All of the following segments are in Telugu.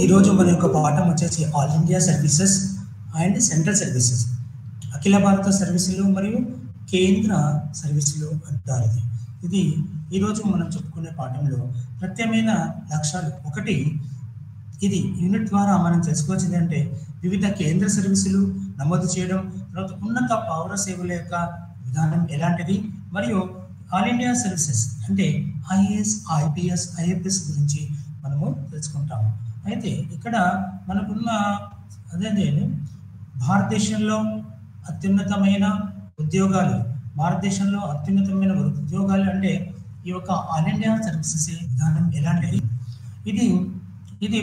ఈరోజు మన యొక్క పాఠం వచ్చేసి all India services and central services, అఖిల భారత సర్వీసులు మరియు కేంద్ర సర్వీసులు అంటారు. ఇది ఈరోజు మనం చెప్పుకునే పాఠంలో ప్రత్యేకమైన లక్ష్యాలు. ఒకటి, ఇది యూనిట్ ద్వారా మనం తెలుసుకోవాల్సింది అంటే వివిధ కేంద్ర సర్వీసులు నమోదు చేయడం, తర్వాత ఉన్నత పౌర సేవల యొక్క విధానం ఎలాంటిది, మరియు ఆల్ ఇండియా సర్వీసెస్ అంటే ఐఏఎస్, ఐపీఎస్, ఐఎఫ్ఎస్ గురించి మనము తెలుసుకుంటాము. అయితే ఇక్కడ మనకున్న అదే భారతదేశంలో అత్యున్నతమైన ఉద్యోగాలు అంటే ఈ యొక్క ఆల్ ఇండియా సర్వీసెస్ విధానం ఎలాంటిది, ఇది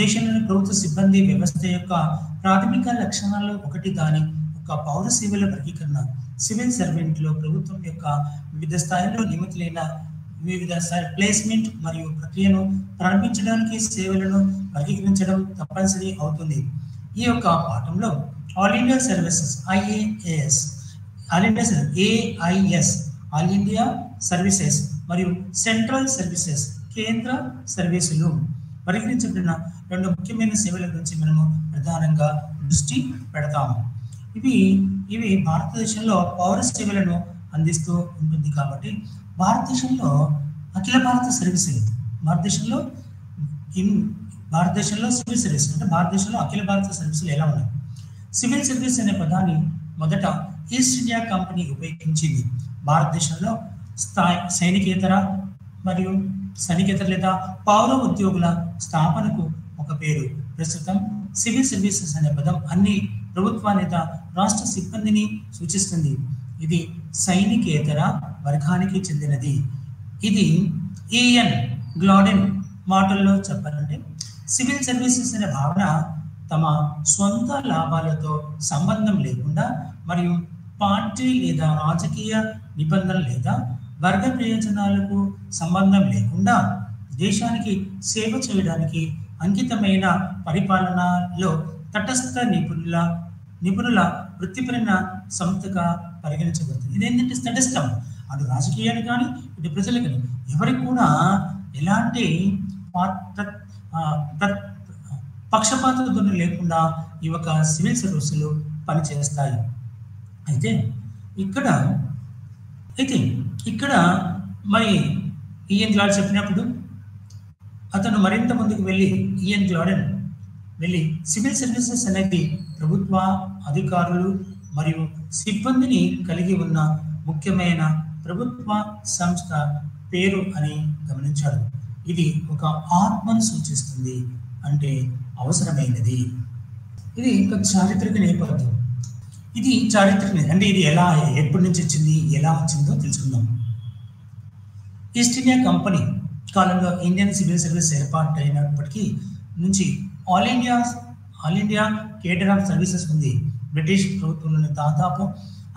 దేశంలోని ప్రభుత్వ సిబ్బంది వ్యవస్థ యొక్క ప్రాథమిక లక్షణాలు. ఒకటి, దాని ఒక పౌర సేవల వర్గీకరణ. సివిల్ సర్వెంట్లో ప్రభుత్వం యొక్క వివిధ స్థాయిలో నియమితులైన వివిధ ప్లేస్మెంట్ మరియు ప్రక్రియను ప్రారంభించడానికి సేవలను వర్గీకరించడం తప్పనిసరి అవుతుంది. ఈ యొక్క పాఠంలో all India services IAS, all India AIS, all India services మరియు సెంట్రల్ సర్వీసెస్ కేంద్ర సర్వీసులు వర్గీకరించబడిన రెండు ముఖ్యమైన సేవల గురించి మనము ప్రధానంగా దృష్టి పెడతాము. ఇవి భారతదేశంలో పౌర సేవలను అందిస్తూ ఉంటుంది. కాబట్టి భారతదేశంలో అఖిల భారత సర్వీసులు, భారతదేశంలో సివిల్ సర్వీస్ అంటే భారతదేశంలో అఖిల భారత సర్వీసులు ఎలా ఉన్నాయి. సివిల్ సర్వీస్ అనే పదాన్ని మొదట ఈస్ట్ ఇండియా కంపెనీ ఉపయోగించింది. భారతదేశంలో సైనికేతర లేదా పౌర ఉద్యోగుల స్థాపనకు ఒక పేరు. ప్రస్తుతం సివిల్ సర్వీసెస్ అనే పదం అన్ని ప్రభుత్వానేత రాష్ట్ర సిబ్బందిని సూచిస్తుంది. ఇది సైనికేతర వర్గానికి చెందినది. ఇది ఈఎన్ గ్లాడెన్ మాటల్లో చెప్పాలంటే సివిల్ సర్వీసెస్ అనే భావన తమ సొంత లాభాలతో సంబంధం లేకుండా మరియు పార్టీ లేదా రాజకీయ నిబంధనలు లేదా వర్గ ప్రయోజనాలకు సంబంధం లేకుండా దేశానికి సేవ చేయడానికి అంకితమైన పరిపాలనలో తటస్థ నిపుణుల వృత్తిపరమైన సంస్థగా పరిగణించబడుతుంది. ఇదేంటంటే తటస్థం, అటు రాజకీయాలు కానీ ఇటు ప్రజలు కానీ ఎవరికి కూడా ఎలాంటి పక్షపాత ధోరణి లేకుండా ఈ యొక్క సివిల్ సర్వీసులు పనిచేస్తాయి. అయితే ఇక్కడ మరి ఈఎన్ గ్లాడెన్ చెప్పినప్పుడు అతను మరింత ముందుకు వెళ్ళి సివిల్ సర్వీసెస్ అనేది ప్రభుత్వ అధికారులు మరియు సిబ్బందిని కలిగి ఉన్న ముఖ్యమైన ప్రభుత్వ సంస్థ పేరు అని గమనించాడు. ఇది ఒక ఆత్మను సూచిస్తుంది, అంటే అవసరమైనది. ఇది ఒక చారిత్రక నేపథ్యం. అంటే ఇది ఎప్పటి నుంచి వచ్చింది, ఎలా వచ్చిందో తెలుసుకుందాం. ఈస్ట్ ఇండియా కంపెనీ కాలంలో ఇండియన్ సివిల్ సర్వీస్ ఏర్పాటు అయినప్పటికీ నుంచి all India cadre of services ఉంది. బ్రిటిష్ ప్రభుత్వంలోని దాదాపు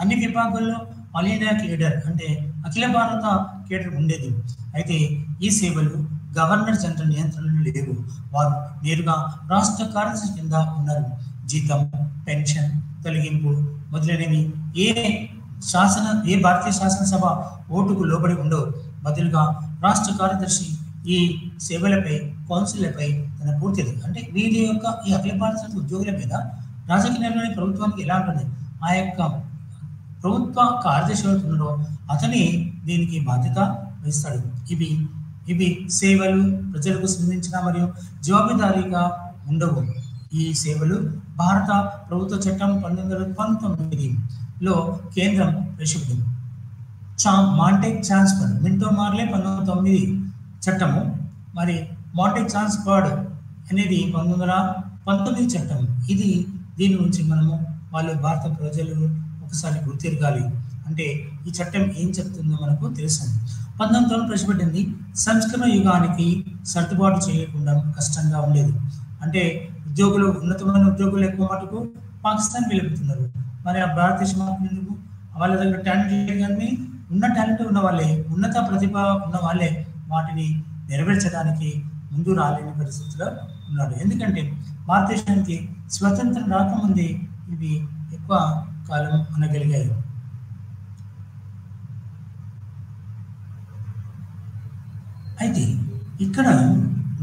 అన్ని విభాగాల్లో ఆల్ ఇండియా కేడర్ అంటే అఖిల భారత కేడర్ ఉండేది. అయితే ఈ సేవలు గవర్నర్ జనరల్ నియంత్రణలు లేవు. వారు నేరుగా రాష్ట్ర కార్యదర్శి కింద ఉన్నారు. జీతం, పెన్షన్, తొలగింపు మొదలైనవి ఏ భారతీయ శాసనసభ ఓటుకు లోబడి ఉండవు. బదులుగా రాష్ట్ర కార్యదర్శి ఈ సేవలపై, కౌన్సిల్లపై తన పూర్తిది అంటే వీరి యొక్క ఈ అఖిల భారత ఉద్యోగుల మీద రాజకీయ నిర్ణయం ప్రభుత్వానికి ఎలా ఉంటుంది, ఆ యొక్క ప్రభుత్వ కార్యదర్శి అవుతున్నారో అతని దీనికి బాధ్యత వహిస్తాడు. ఇవి సేవలు ప్రజలకు సంబంధించిన మరియు జవాబుదారీగా ఉండవు. ఈ సేవలు భారత ప్రభుత్వ చట్టం 1919లో కేంద్రం ప్రవేశపెట్టింది. మాంటెక్ ట్రాన్స్ఫర్ మింటో మార్లే 1909 చట్టము, మరి మాంటెక్ ట్రాన్స్ఫర్డ్ అనేది 1919 చట్టం. దీని నుంచి మనము భారత ప్రజలు ఒకసారి గుర్తిరగాలి. అంటే ఈ చట్టం ఏం చెప్తుందో మనకు తెలుసు. 1909 ప్రవేశపెట్టింది. సంస్కరణ యుగానికి సర్దుబాటు చేయకుండా కష్టంగా ఉండేది. అంటే ఉన్నతమైన ఉద్యోగులు ఎక్కువ మటుకు పాకిస్తాన్ వెళ్ళిపోతున్నారు. మరి ఆ భారతదేశం వాళ్ళ దగ్గర టాలెంట్ లేదు, కానీ ఉన్న టాలెంట్ ఉన్న వాళ్ళే, ఉన్నత ప్రతిభ ఉన్న వాళ్ళే వాటిని నెరవేర్చడానికి ముందు రాలేని పరిస్థితిలో ఉన్నాడు. ఎందుకంటే భారతదేశానికి స్వతంత్రం రాకముందే ఇవి ఎక్కువ కాలం అనగలిగాయి. అయితే ఇక్కడ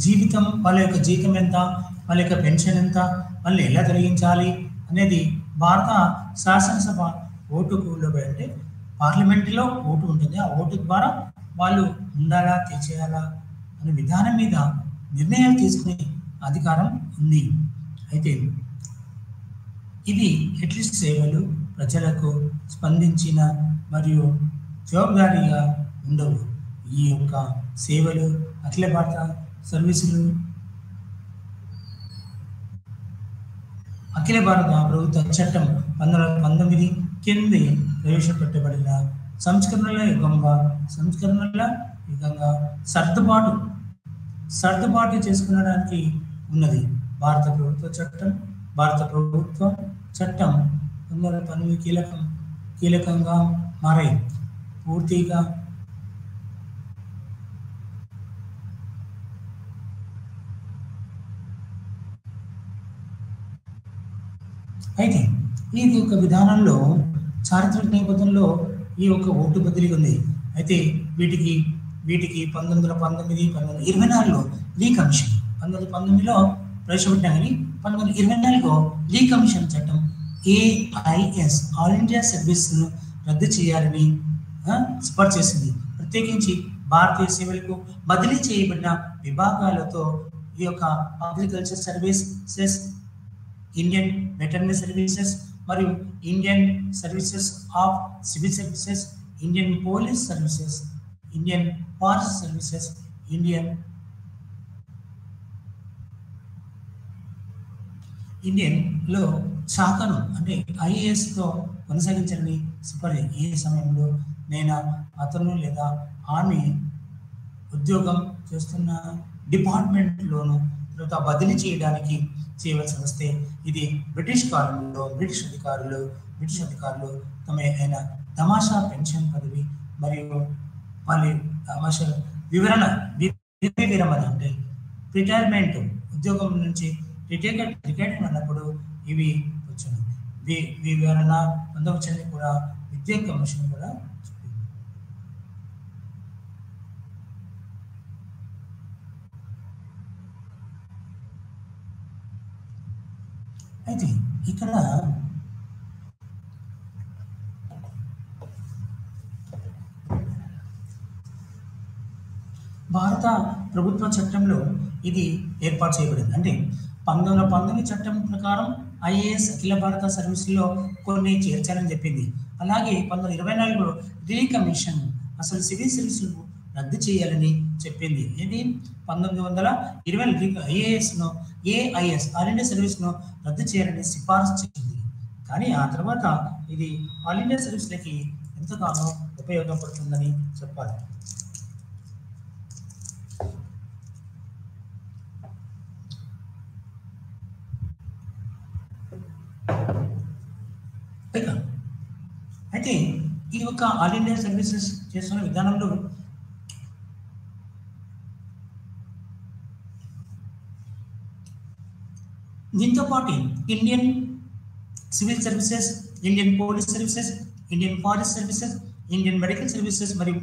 జీవితం, వాళ్ళ యొక్క జీతం ఎంత, వాళ్ళ యొక్క పెన్షన్ ఎంత, వాళ్ళని ఎలా తొలగించాలి అనేది భారత శాసనసభ ఓటులో అంటే పార్లమెంటులో ఓటు ఉంటుంది. ఆ ఓటు ద్వారా వాళ్ళు ఉండాలా తీసేయాలా అనే విధానం మీద నిర్ణయాలు తీసుకునే అధికారం ఉంది. అయితే ఇవి అట్లీస్ట్ సేవలు ప్రజలకు స్పందించిన మరియు జవాబుదారీగా ఉండవు. ఈ యొక్క సేవలు అఖిల భారత సర్వీసులు అఖిల భారత ప్రభుత్వ చట్టం 1919 కింద ప్రవేశపెట్టబడిన సంస్కరణల యుగంగా సర్దుబాటు చేసుకునడానికి ఉన్నది. భారత ప్రభుత్వ చట్టం 1919 కీలకంగా మారాయి. పూర్తిగా అయితే ఈ యొక్క విధానంలో చారిత్రక నేపథ్యంలో ఈ యొక్క ఓటు బదిలీ ఉంది. అయితే వీటికి 1919, 1924లో లీ కమిషన్ 1919లో ప్రవేశపెట్టినా కానీ 1924లో లీ కమిషన్ చట్టం AIS ఆల్ ఇండియా సర్వీస్ను రద్దు చేయాలని సిఫార్సు చేసింది. ప్రత్యేకించి భారతీయ సేవలకు బదిలీ చేయబడిన విభాగాలతో ఈ యొక్క agriculture services, Indian veterinary services మరియు Indian services of civil services, Indian police services, Indian forest services, ఇండియన్లో శాఖను అంటే IASతో కొనసాగించాలని సిఫార్సు. ఏ సమయంలో నేను అతను లేదా ఆమె ఉద్యోగం చేస్తున్న డిపార్ట్మెంట్లోను తర్వాత బదిలీ చేయవలసి వస్తే ఇది బ్రిటిష్ అధికారులు తమ అయిన తమాషా పెన్షన్ పదవి మరియు వాళ్ళ తమాషా విరమణ అంటే రిటైర్మెంట్ ఉద్యోగం నుంచి రిటైర్మెంట్ అన్నప్పుడు ఇవి వచ్చాయి. వివరణ పొందవచ్చని కూడా విద్యా కమిషన్ కూడా చెప్పింది. అయితే ఇక్కడ భారత ప్రభుత్వ చట్టంలో ఇది ఏర్పాటు చేయబడింది. అంటే 1919 చట్టం ప్రకారం IAS అఖిల భారత సర్వీసులో కొన్ని చేర్చాలని చెప్పింది. అలాగే 1924లో ఢిల్లీ కమిషన్ అసలు సివిల్ సర్వీసులు రద్దు చేయాలని చెప్పింది. ఇది 1920 AIS ఆల్ ఇండియా సర్వీస్ను రద్దు చేయాలని సిఫార్సు చేసింది. కానీ ఆ తర్వాత ఇది ఆల్ ఇండియా సర్వీసులకి ఎంతగానో ఉపయోగపడుతుందని చెప్పాలి. అయితే ఈ యొక్క ఆల్ ఇండియా సర్వీసెస్ చేస్తున్న విధానంలో దీంతో పాటు Indian civil services, Indian police services, Indian forest services, Indian medical services మరియు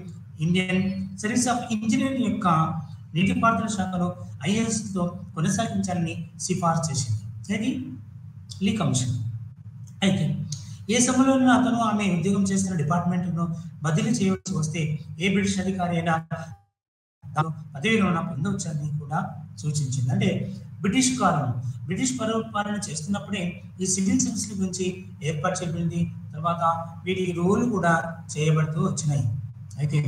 ఇండియన్ సర్వీస్ ఆఫ్ ఇంజనీరింగ్ యొక్క నీటిపారుదల శాఖలో IASతో కొనసాగించాలని సిఫార్సు చేసింది. ఇది లీ కమిషన్. అయితే ఏ సమయంలో అతను ఆమె ఉద్యోగం చేస్తున్న డిపార్ట్మెంట్ను బదిలీ చేయవలసి వస్తే ఏ బ్రిటిష్ అధికారి అయినా పదవి విరమణ పొందవచ్చని కూడా సూచించింది. అంటే బ్రిటిష్ పరిపాలన చేస్తున్నప్పుడే ఈ సివిల్ సర్వీసుల గురించి ఏర్పాటు చేయబడింది. తర్వాత వీటి రోలు కూడా చేయబడుతూ వచ్చినాయి. అయితే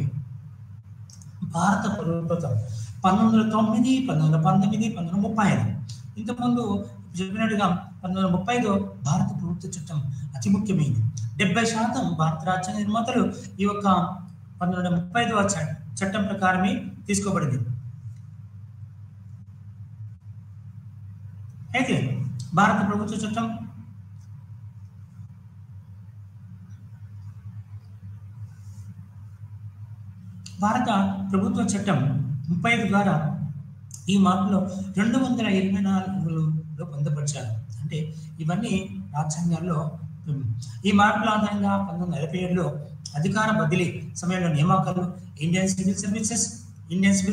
భారత ప్రభుత్వం 1909, 1919, 1935 ఇంతకుముందు చెప్పినట్టుగా 1935 భారత ప్రభుత్వ చట్టం అతి ముఖ్యమైనది. 70% భారత రాజ్యాంగ నిర్మాతలు ఈ యొక్క 1935 చట్టం ప్రకారమే తీసుకోబడింది. అయితే భారత ప్రభుత్వ చట్టం భారత ప్రభుత్వ చట్టం 35 ద్వారా ఈ మార్పులో 224లో పొందపరిచారు. అంటే ఇవన్నీ రాజ్యాంగాల్లో ఈ మార్పుల ఆధారంగా 1947లో అధికార బదిలీ సమయంలో నియామకాలు ఇండియన్ సివిల్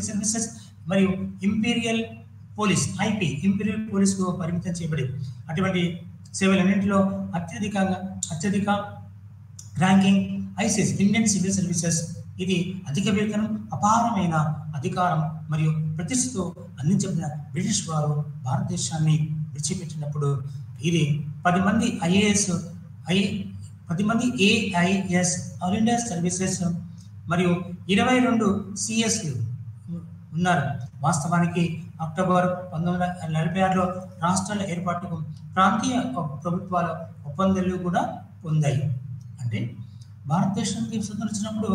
సర్వీసెస్ మరియు ఇంపీరియల్ పోలీస్ ఐపీ ఇంపీరియల్ పోలీసుకు పరిమితం చేయబడి అటువంటి సేవలన్నింటిలో అత్యధిక ranking ICS Indian civil services. ఇది అధిక వేతనం, అపారమైన అధికారం మరియు ప్రతిష్టతో అందించబడిన బ్రిటిష్ వారు భారతదేశాన్ని విడిచిపెట్టినప్పుడు ఇది 10 మంది ఏఐఎస్ ఆల్ ఇండియా సర్వీసెస్ మరియు 22 సిఎస్లు ఉన్నారు. వాస్తవానికి అక్టోబర్ 1946లో రాష్ట్రాల ఏర్పాటుకు ప్రాంతీయ ప్రభుత్వాల ఒప్పందాలు కూడా పొందాయి. అంటే భారతదేశానికి స్వతంత్రం వచ్చినప్పుడు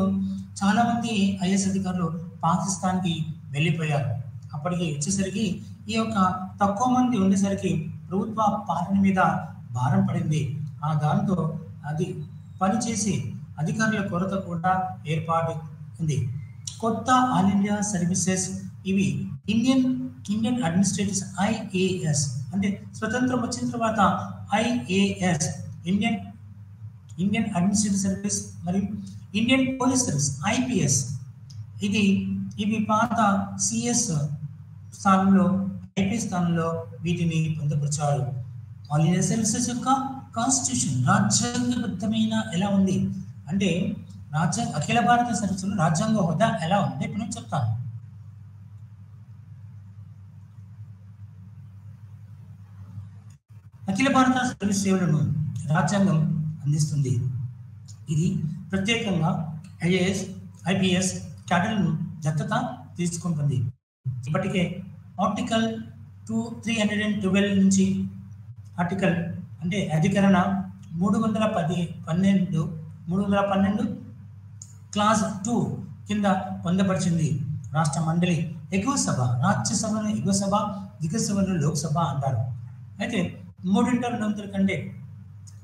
చాలా మంది ఐఏఎస్ అధికారులు పాకిస్తాన్కి వెళ్ళిపోయారు. అప్పటికి వచ్చేసరికి ఈ యొక్క తక్కువ మంది ఉండేసరికి ప్రభుత్వ పాలన మీద భారం పడింది. ఆ దాంతో అది పనిచేసి అధికారుల కొరత కూడా ఏర్పాటు ఉంది. కొత్త ఆల్ ఇండియా సర్వీసెస్ ఇవి ఇండియన్ అడ్మినిస్ట్రేటివ్స్ ఐఏఎస్, అంటే స్వతంత్రం వచ్చిన తర్వాత ఐఏఎస్ ఇండియన్ అడ్మినిస్ట్రేటివ్ సర్వీస్ మరియు ఇండియన్ పోలీస్ సర్వీస్ ఐపీఎస్ ఇవి పాత సిఎస్ స్థానంలో ఐపీఎస్ స్థానంలో వీటిని పొందుపరిచారు. ఆల్ ఇండియా సర్వీసెస్ యొక్క కాన్స్టిట్యూషన్ రాజ్యాంగబద్ధమైన ఎలా ఉంది అంటే అఖిల భారత సర్వీసులు రాజ్యాంగ హోదా ఎలా ఉంది ఇప్పుడు నేను చెప్తాను. అఖిల భారత సర్వీస్ సేవలను రాజ్యాంగం అందిస్తుంది. ఇది ప్రత్యేకంగా ఐపీఎస్ క్యాడర్లను దత్తత తీసుకుంటుంది. ఇప్పటికే ఆర్టికల్ 312 నుంచి ఆర్టికల్ అంటే అధికరణ 312 క్లాస్ 2 కింద పొందపరిచింది. రాష్ట్ర మండలి ఎగువ సభ, రాజ్యసభను ఎగువ సభ, దిగువ సభను లోక్సభ అంటారు. అయితే 3/2 కంటే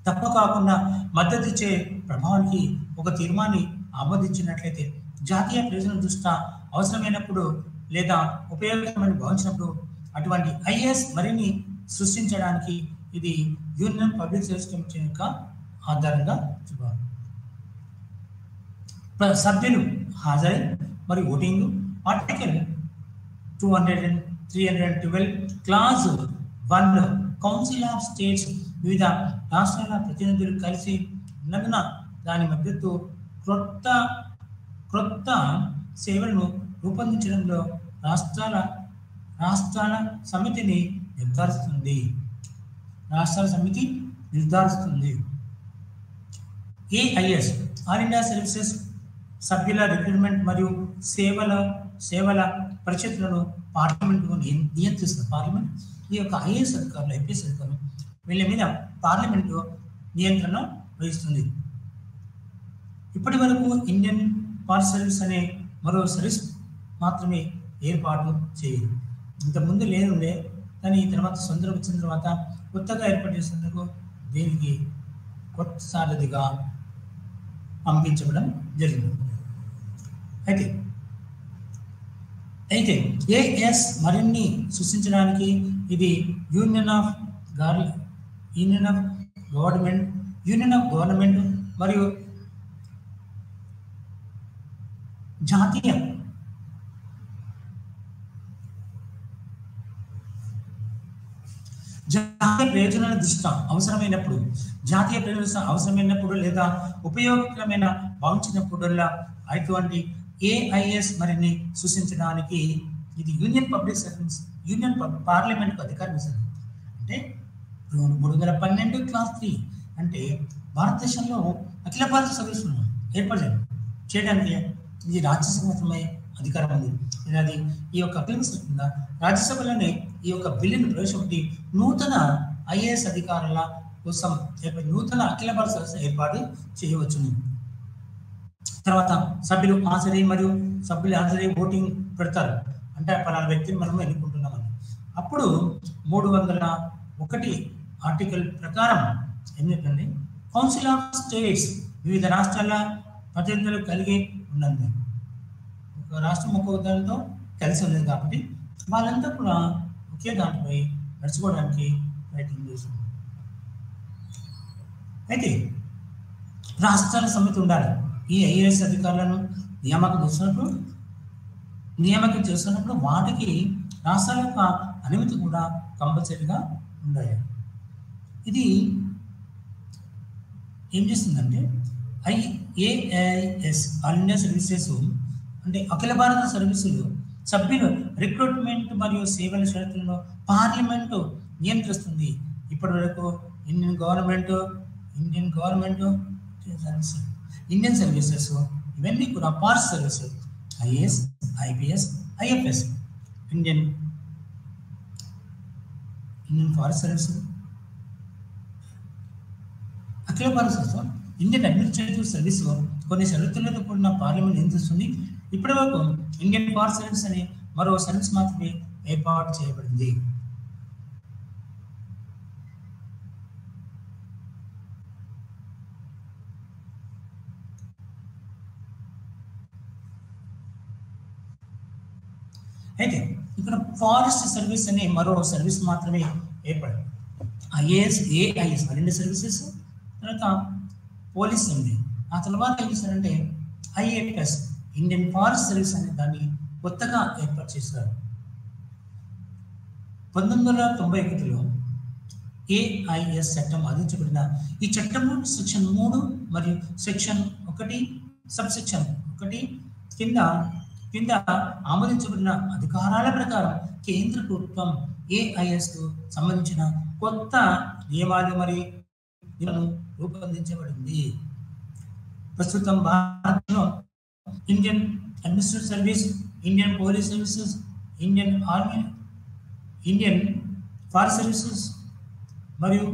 తక్కువ కాకుండా మద్దతు ఇచ్చే ప్రభావానికి ఒక తీర్మానాన్ని ఆమోదించినట్లయితే జాతీయ ప్రయోజనం దృష్ట్యా అవసరమైనప్పుడు లేదా ఉపయోగకరమని భావించినప్పుడు అటువంటి ఐఏఎస్ మరిన్ని సృష్టించడానికి ఇది యూనియన్ పబ్లిక్ సర్వీస్ కమిషన్ యొక్క ఆధారంగా చూపాలి. సభ్యులు హాజరై మరియు voting article 312 clause 1 council of states వివిధ రాష్ట్రాల ప్రతినిధులు కలిసి ఉన్నందున దాని మద్దతు క్రొత్త సేవలను రూపొందించడంలో రాష్ట్రాల సమితిని నిర్ధారిస్తుంది. ఏఐఎస్ ఆల్ ఇండియా సర్వీసెస్ సభ్యుల రిక్రూట్మెంట్ మరియు సేవల పరిస్థితులను పార్లమెంట్ నియంత్రిస్తుంది. పార్లమెంట్ ఈ యొక్క ఐఏఎస్ అధికారులు ఐపీఎస్ అధికారులు వీళ్ళ మీద పార్లమెంటు నియంత్రణ వహిస్తుంది. ఇప్పటి వరకు ఇండియన్ ఫారెస్ట్ సర్వీస్ అనే మరో సర్వీస్ మాత్రమే ఏర్పాటు చేయదు. ఇంతకుముందు లేనుండే, కానీ ఈ తర్వాత స్వతంత్రం వచ్చిన తర్వాత కొత్తగా ఏర్పాటు చేసినందుకు దీనికి కొత్త సారథిగా పంపించడం జరిగింది. అయితే ఏఎస్ మరిన్ని సృష్టించడానికి ఇది యూనియన్ ఆఫ్ గవర్నమెంట్ మరియు జాతీయ ప్రయోజనాల దృష్ట్యా అవసరమైనప్పుడు లేదా ఉపయోగకరమైన భావించినప్పుడల్లా అటువంటి ఏఐఎస్ మరిన్ని సూచించడానికి ఇది యూనియన్ పార్లమెంట్కు అధికారం ఇస్తుంది. అంటే 312 క్లాస్ 3 అంటే భారతదేశంలో అఖిల భారత సర్వీసులను ఏర్పాటు చేయడానికి ఇది రాజ్యసభ అధికారం ఉంది. అది ఈ యొక్క బిల్ కింద రాజ్యసభలోనే ఈ యొక్క బిల్లును ప్రవేశపెట్టి నూతన ఐఏఎస్ అధికారుల కోసం నూతన అఖిల భారత సర్వీస్ ఏర్పాటు చేయవచ్చును. తర్వాత సభ్యులు హాజరై ఓటింగ్ పెడతారు. అంటే పలానా వ్యక్తిని మనం ఎన్నుకుంటున్నామని. అప్పుడు 301 ఆర్టికల్ ప్రకారం ఏంటంటే కౌన్సిల్ ఆఫ్ స్టేట్స్ వివిధ రాష్ట్రాల ప్రతినిధులు కలిగి ఉన్నది. ఒక రాష్ట్రం ఒక్కొక్క దానితో కలిసి ఉన్నది కాబట్టి వాళ్ళంతా కూడా ఒకే దాంట్పై నడుచుకోవడానికి ప్రయత్నం చేస్తుంది. అయితే రాష్ట్రాల సమితి ఉండాలి. ఈ ఐఏఎస్ అధికారులను నియామకం చేస్తున్నప్పుడు వాటికి రాష్ట్రాల యొక్క అనుమతి కూడా కంపల్సరీగా ఉండాలి. ఇది ఏం చేస్తుందంటే IAIS ఆల్ ఇండియా సర్వీసెస్ అంటే అఖిల భారత సర్వీసులు సభ్యులు రిక్రూట్మెంట్ మరియు సేవల షరతులను పార్లమెంటు నియంత్రిస్తుంది. ఇప్పటి వరకు ఇండియన్ సర్వీసెస్ ఇవన్నీ కూడా forest services IAS, IPS, IFS Indian forest service, అఖిల భారత సంస్థ ఇండియన్ అడ్మినిస్ట్రేటివ్ సర్వీస్ కొన్ని షరతులతో కూడిన పార్లమెంట్ నియంత్రిస్తుంది. ఇప్పటి వరకు ఇండియన్ ఫారెస్ట్ సర్వీస్ అనే మరో సర్వీస్ మాత్రమే ఏర్పాటు చేయబడింది. అయితే ఇక్కడ ఫారెస్ట్ సర్వీస్ అనే మరో సర్వీస్ మాత్రమే ఏర్పడింది. IAS, AIS రెండు సర్వీసెస్, తర్వాత పోలీస్ ఉంది. ఆ తర్వాత ఏం చేశారంటే IFS ఇండియన్ ఫారెస్ట్ సర్వీస్ అనే దాన్ని కొత్తగా ఏర్పాటు చేశారు. 1991లో AIS చట్టం ఆదించబడిన ఈ చట్టంలో సెక్షన్ 3 మరియు సెక్షన్ 1 సబ్ సెక్షన్ 1 కింద ఆమోదించబడిన అధికారాల ప్రకారం కేంద్ర ప్రభుత్వం AIS కు సంబంధించిన కొత్త నియమాలు మరియు రూపొందించబడింది. ప్రస్తుతం భారత్లో Indian administrative service, Indian police services, Indian army, Indian forest services మరియు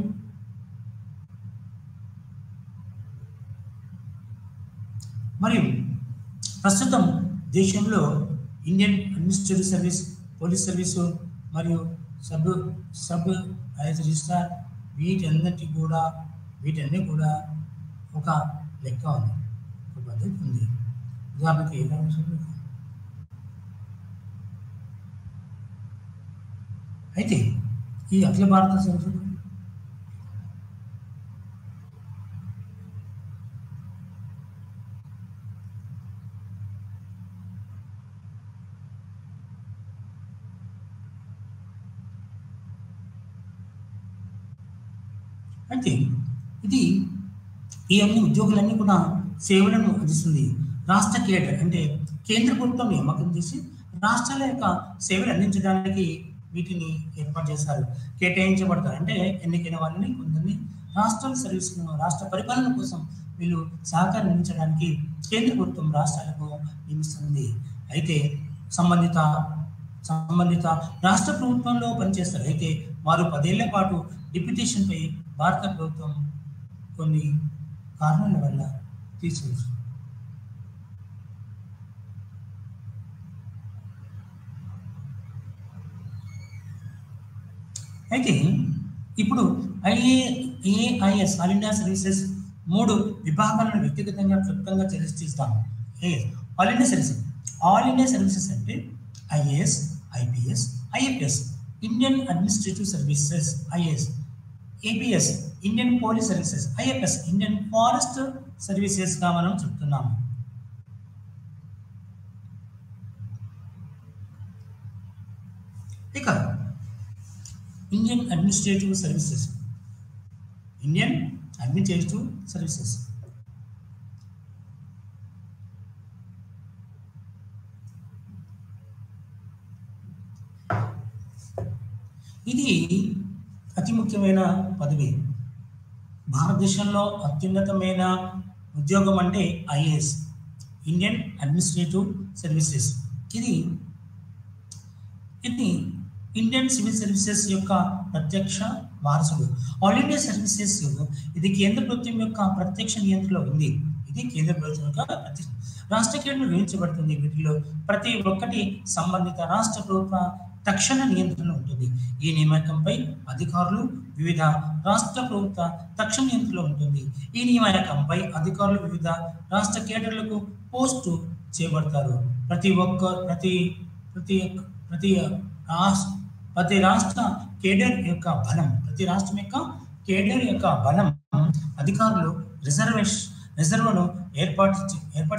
ప్రస్తుతం దేశంలో Indian administrative service, police service మరియు సబ్ రిజిస్ట్రార్ వీటన్నీ కూడా ఒక లెక్క ఉంది, ఒక పద్ధతి ఉంది. ఉదాహరణకి అయితే ఈ అఖిల భారత సంస్థ అయితే ఈ అన్ని ఉద్యోగులన్నీ కూడా సేవలను అందిస్తుంది. రాష్ట్ర కేడర్ అంటే కేంద్ర ప్రభుత్వం నియామకం చేసి రాష్ట్రాల యొక్క సేవలు అందించడానికి వీటిని ఏర్పాటు చేశారు, కేటాయించబడతారు. అంటే ఎన్నికైన వాళ్ళని కొందరిని రాష్ట్రాల సర్వీసులను, రాష్ట్ర పరిపాలన కోసం వీళ్ళు సహకారం అందించడానికి కేంద్ర ప్రభుత్వం రాష్ట్రాలకు నియమిస్తుంది. అయితే సంబంధిత రాష్ట్ర ప్రభుత్వంలో పనిచేస్తారు. అయితే వారు 10 ఏళ్ల పాటు డిప్యూటేషన్పై భారత ప్రభుత్వం కొన్ని కారణాల వల్ల తీసుకుంది. అయితే ఇప్పుడు AIS ఆల్ ఇండియా సర్వీసెస్ 3 విభాగాలను వ్యక్తిగతంగా క్లుప్తంగా చర్చిస్తాము. ఆల్ ఇండియా సర్వీసెస్ అంటే IAS, IPS, IFS Indian administrative services, IAS, APS Indian police services, IFS Indian forest services గా మనం చెప్తున్నాము. ఇక ఇండియన్ అడ్మినిస్ట్రేటివ్ సర్వీసెస్ ఇది అతి ముఖ్యమైన పదవి. భారతదేశంలో అత్యున్నతమైన ఉద్యోగం అంటే IAS ఇండియన్ అడ్మినిస్ట్రేటివ్ సర్వీసెస్. ఇది ఇండియన్ సివిల్ సర్వీసెస్ యొక్క ప్రత్యక్ష వారసుడు. ఆల్ ఇండియా సర్వీసెస్ ఇది కేంద్ర ప్రభుత్వం యొక్క ప్రత్యక్ష నియంత్రణలో ఉంది. ఇది కేంద్ర ప్రభుత్వం యొక్క రాష్ట్ర కేంద్రం నిర్వహించబడుతుంది. వీటిలో ప్రతి ఒక్కటి సంబంధిత రాష్ట్ర ప్రభుత్వ తక్షణ నియంత్రణ ఉంటుంది. ఈ నియామకంపై అధికారులు వివిధ రాష్ట్ర ప్రభుత్వ తక్షణ నియంత్రణలో ఉంటుంది. ఈ నియామకంపై అధికారులు వివిధ రాష్ట్ర కేడర్లకు పోస్టు చేయబడతారు. ప్రతి రాష్ట్ర కేడర్ యొక్క బలం, ప్రతి రాష్ట్రం యొక్క కేడర్ యొక్క బలం అధికారులు రిజర్వ్ను ఏర్పాటు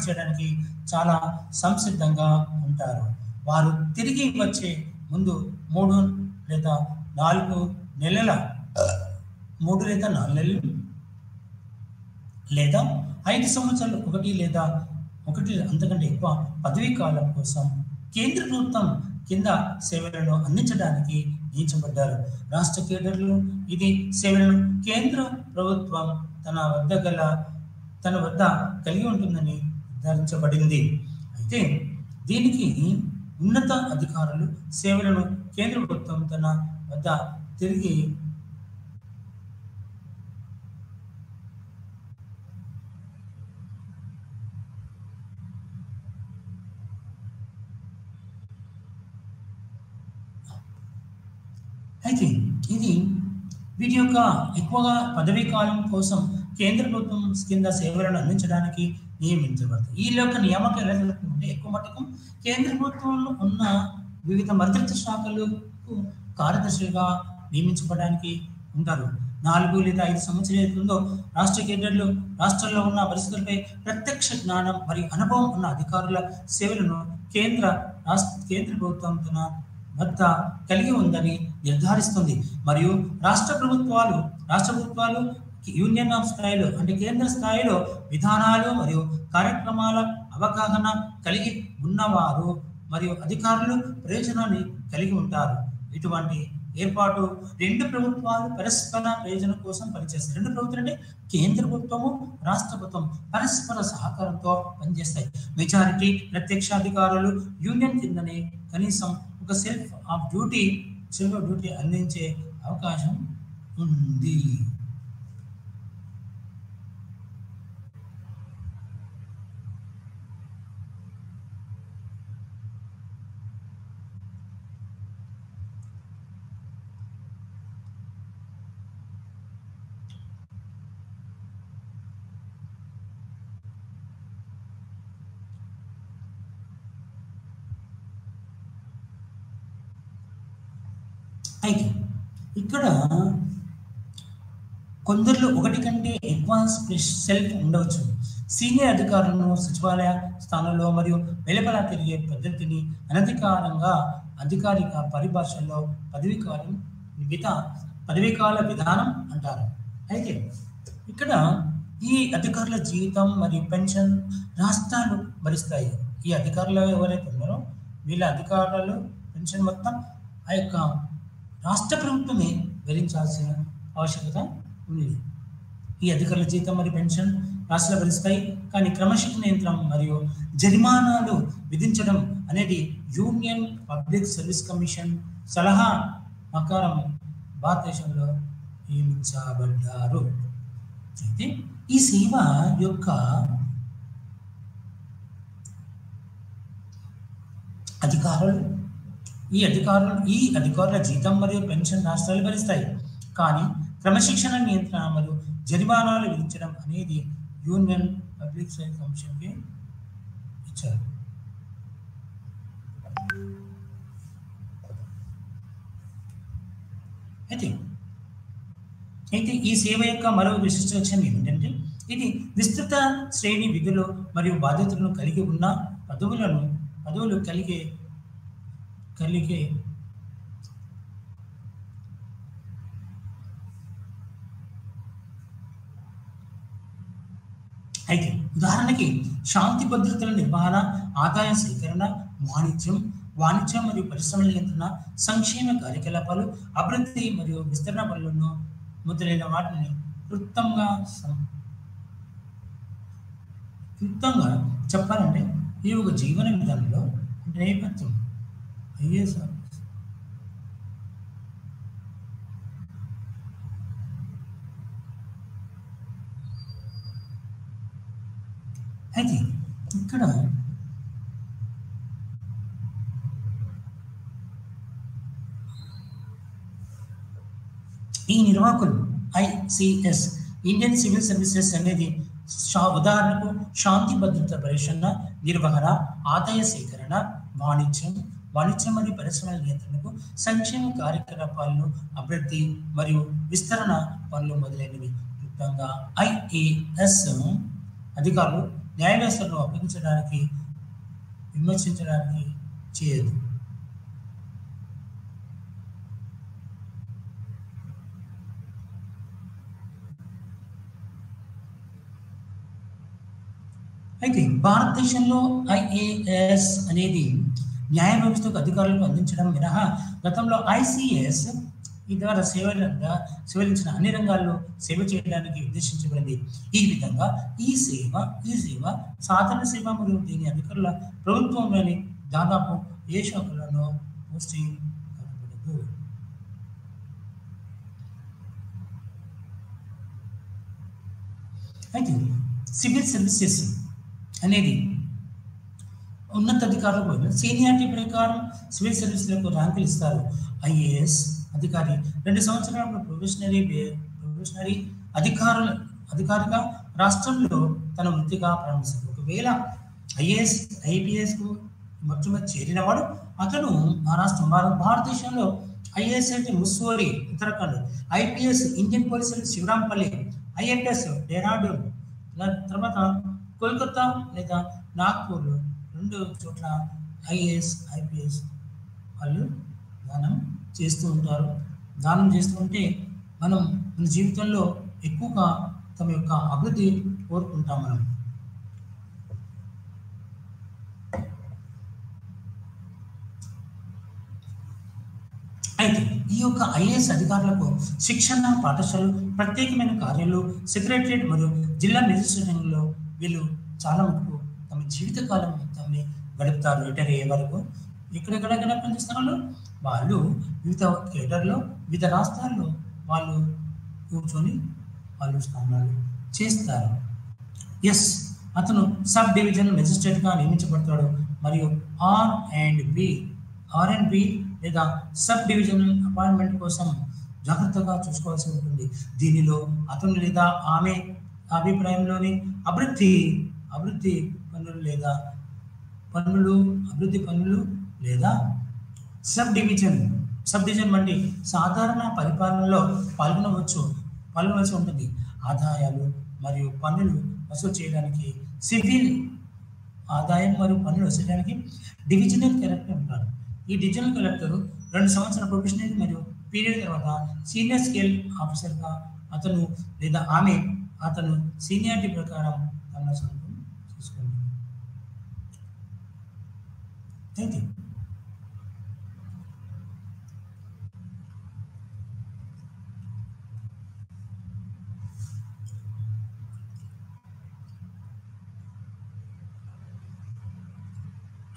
చేయడానికి చాలా సంసిద్ధంగా ఉంటారు. వారు తిరిగి వచ్చే ముందు 3 లేదా 4 నెలల 3 లేదా 4 నెలలు లేదా 5 సంవత్సరాలు 1 లేదా 1 అంతకంటే ఎక్కువ పదవీ కాలం కోసం కేంద్ర ప్రభుత్వం కింద సేవలను అందించడానికి నియమించబడ్డారు. రాష్ట్ర కేడర్లు ఇది సేవలను కేంద్ర ప్రభుత్వం తన వద్ద కలిగి ఉంటుందని నిర్ధారించబడింది. అయితే దీనికి ఉన్నత అధికారులు సేవలను కేంద్ర ప్రభుత్వం తన వద్ద తిరిగి అయితే ఇది వీటి యొక్క ఎక్కువగా పదవీ కాలం కోసం కేంద్ర ప్రభుత్వం కింద సేవలను అందించడానికి నియమించబడతాయి. ఈ యొక్క నియామకం ఎలా జరుగుతుందంటే ఎక్కువ మటుకు కేంద్ర ప్రభుత్వంలో ఉన్న వివిధ మంత్రిత్వ శాఖలకు కార్యదర్శులుగా నియమించబడడానికి ఉంటారు. 4 లేదా 5 సంవత్సరాల రాష్ట్ర కేడర్లు రాష్ట్రంలో ఉన్న పరిస్థితులపై ప్రత్యక్ష జ్ఞానం మరియు అనుభవం ఉన్న అధికారుల సేవలను కేంద్ర ప్రభుత్వం తన వద్ద కలిగి ఉందని నిర్ధారిస్తుంది. మరియు రాష్ట్ర ప్రభుత్వాలు యూనియన్ ఆఫ్ స్థాయిలో అంటే కేంద్ర స్థాయిలో విధానాలు మరియు కార్యక్రమాల అవగాహన కలిగి ఉన్నవారు మరియు అధికారులు ప్రయోజనాన్ని కలిగి ఉంటారు. ఇటువంటి ఏర్పాటు 2 ప్రభుత్వాలు పరస్పర ప్రయోజనం కోసం పనిచేస్తాయి. 2 ప్రభుత్వాలు అంటే కేంద్ర ప్రభుత్వము రాష్ట్ర ప్రభుత్వం పరస్పర సహకారంతో పనిచేస్తాయి. మెజారిటీ ప్రత్యక్ష అధికారులు యూనియన్ కిందనే కనీసం ఒక సెల్ఫ్ డ్యూటీ అందించే అవకాశం ఉంది. అయితే ఇక్కడ కొందరిలో 1 కంటే ఎక్కువ సెల్ఫ్ ఉండవచ్చు. సీనియర్ అధికారులను సచివాలయ స్థానంలో మరియు వెలుపల తిరిగే పద్ధతిని అనధికారంగా అధికారిక పరిభాషల్లో పదవీకాల విధానం అంటారు. అయితే ఇక్కడ ఈ అధికారుల జీవితం మరియు పెన్షన్ రాష్ట్రాలు భరిస్తాయి. ఈ అధికారులు ఎవరైతే ఉన్నారో వీళ్ళ అధికారులు పెన్షన్ మొత్తం ఆ యొక్క రాష్ట్ర ప్రభుత్వమే భరించాల్సిన ఆవశ్యకత ఉంది. ఈ అధికారుల జీతం మరియు పెన్షన్ రాష్ట్రాలు భరిస్తాయి. కానీ క్రమశిక్షణ నియంత్రణ మరియు జరిమానాలు విధించడం అనేది యూనియన్ పబ్లిక్ సర్వీస్ కమిషన్ సలహా ప్రకారం భారతదేశంలో నియమించబడ్డారు. అయితే ఈ సేవ యొక్క ఈ అధికారుల జీతం మరియు పెన్షన్ రాష్ట్రాలు భరిస్తాయి. కానీ క్రమశిక్షణ నియంత్రణ మరియు జరిమానాలు విధించడం అనేది యూనియన్ పబ్లిక్ సర్వీస్ కమిషన్కి ఇచ్చారు. అయితే ఈ సేవ యొక్క మరో విశిష్ట లక్షణం ఏమిటంటే ఇది విస్తృత శ్రేణి విధులు మరియు బాధ్యతలను కలిగి ఉన్న పదవులు కలిగే అయితే ఉదాహరణకి శాంతి భద్రతల నిర్వహణ, ఆదాయ సేకరణ, వాణిజ్యం మరియు పరిశ్రమల నియంత్రణ, సంక్షేమ కార్యకలాపాలు, అభివృద్ధి మరియు విస్తరణ పనులను మొదలైన వాటిని క్లుప్తంగా చెప్పాలంటే ఈ ఒక జీవన విధానంలో నేపథ్యం ఐఏఎస్ అయితే ఇక్కడ ఈ నిర్వాహకులు ICS ఇండియన్ సివిల్ సర్వీసెస్ అనేది ఉదాహరణకు శాంతి భద్రత పరిరక్షణ, నిర్వహణ, ఆదాయ సేకరణ, వాణిజ్యం మరియు పరిశ్రమల నియంత్రణకు, సంక్షేమ కార్యకలాపాలను, అభివృద్ధి మరియు విస్తరణ పనులు మొదలైనవి. క్లుప్తంగా IAS అధికారులు న్యాయ వ్యవస్థను అప్పగించడానికి విమర్శించడానికి చేయదు. అయితే భారతదేశంలో ఐఏఎస్ అనేది న్యాయ వ్యవస్థకు అధికారులకు అందించడం మినహా గతంలో ఐసిఎస్ ఈ ద్వారా సేవలించిన అన్ని రంగాల్లో సేవ చేయడానికి ఉద్దేశించబడింది. ఈ విధంగా ఈ సేవ సాధారణ సేవ మరియు దీని అధికారుల ప్రభుత్వంలోని దాదాపు ఏ శాఖలను పోస్టింగ్ కనబడదు. అయితే సివిల్ సర్వీసెస్ అనేది ఉన్నతాధికారులకు సీనియారిటీ ప్రకారం సివిల్ సర్వీసులకు ర్యాంకులు ఇస్తారు. ఐఏఎస్ అధికారి 2 సంవత్సరాల ప్రొబేషనరీ అధికారిగా రాష్ట్రంలో తన వృత్తిగా ప్రారంభిస్తారు. ఒకవేళ ఐపీఎస్కు మొట్టమొదటి చేరినవాడు అతను ఆ రాష్ట్రం భారతదేశంలో ఐఏఎస్ అంటే Mussoorie Uttarakhand, IPS Indian police Shivarampalli, IFS Dehradun, తర్వాత కోల్కతా లేదా నాగ్పూర్లో 2 చోట్ల ఐఏఎస్ ఐపీఎస్ వాళ్ళు దానం చేస్తూ ఉంటారు. దానం చేస్తూ ఉంటే మనం మన జీవితంలో ఎక్కువగా తమ యొక్క అభివృద్ధి కోరుకుంటాం. మనం అయితే ఈ యొక్క ఐఏఎస్ అధికారులకు శిక్షణ పాఠశాలలు, ప్రత్యేకమైన కార్యాలు, సెక్రటరియట్ మరియు జిల్లా మెజిస్ట్రేషన్లో వీళ్ళు చాలా మటుకు తమ జీవితకాలం మొత్తాన్ని గడుపుతారు. రిటైర్ అయ్యే వరకు ఎక్కడెక్కడెక్కడ పనిచేస్తున్న వాళ్ళు వివిధ కేటర్లో వివిధ రాష్ట్రాల్లో వాళ్ళు కూర్చొని వాళ్ళు స్థానాలు చేస్తారు. ఎస్, అతను సబ్ డివిజన్ మెజిస్ట్రేట్గా నియమించబడతాడు మరియు ఆర్ అండ్ బి లేదా సబ్ డివిజనల్ అపాయింట్మెంట్ కోసం జాగ్రత్తగా చూసుకోవాల్సి ఉంటుంది. దీనిలో అతను లేదా ఆమె అభిప్రాయంలోని అభివృద్ధి పన్నులు లేదా సబ్ డివిజన్ వంటి సాధారణ పరిపాలనలో పాల్గొనవలసి ఉంటుంది. ఆదాయాలు మరియు పన్నులు వసూలు చేయడానికి సివిల్ ఆదాయం మరియు పన్నులు వసూలు చేయడానికి డివిజనల్ కలెక్టర్ ఉంటారు. ఈ డివిజనల్ కలెక్టర్ 2 సంవత్సరాల ప్రొఫెషనల్ మరియు పీరియడ్ తర్వాత సీనియర్ స్కేల్ ఆఫీసర్గా అతను లేదా ఆమె అతను సీనియారిటీ ప్రకారం తన సొంతం చేసుకోండి. Thank you.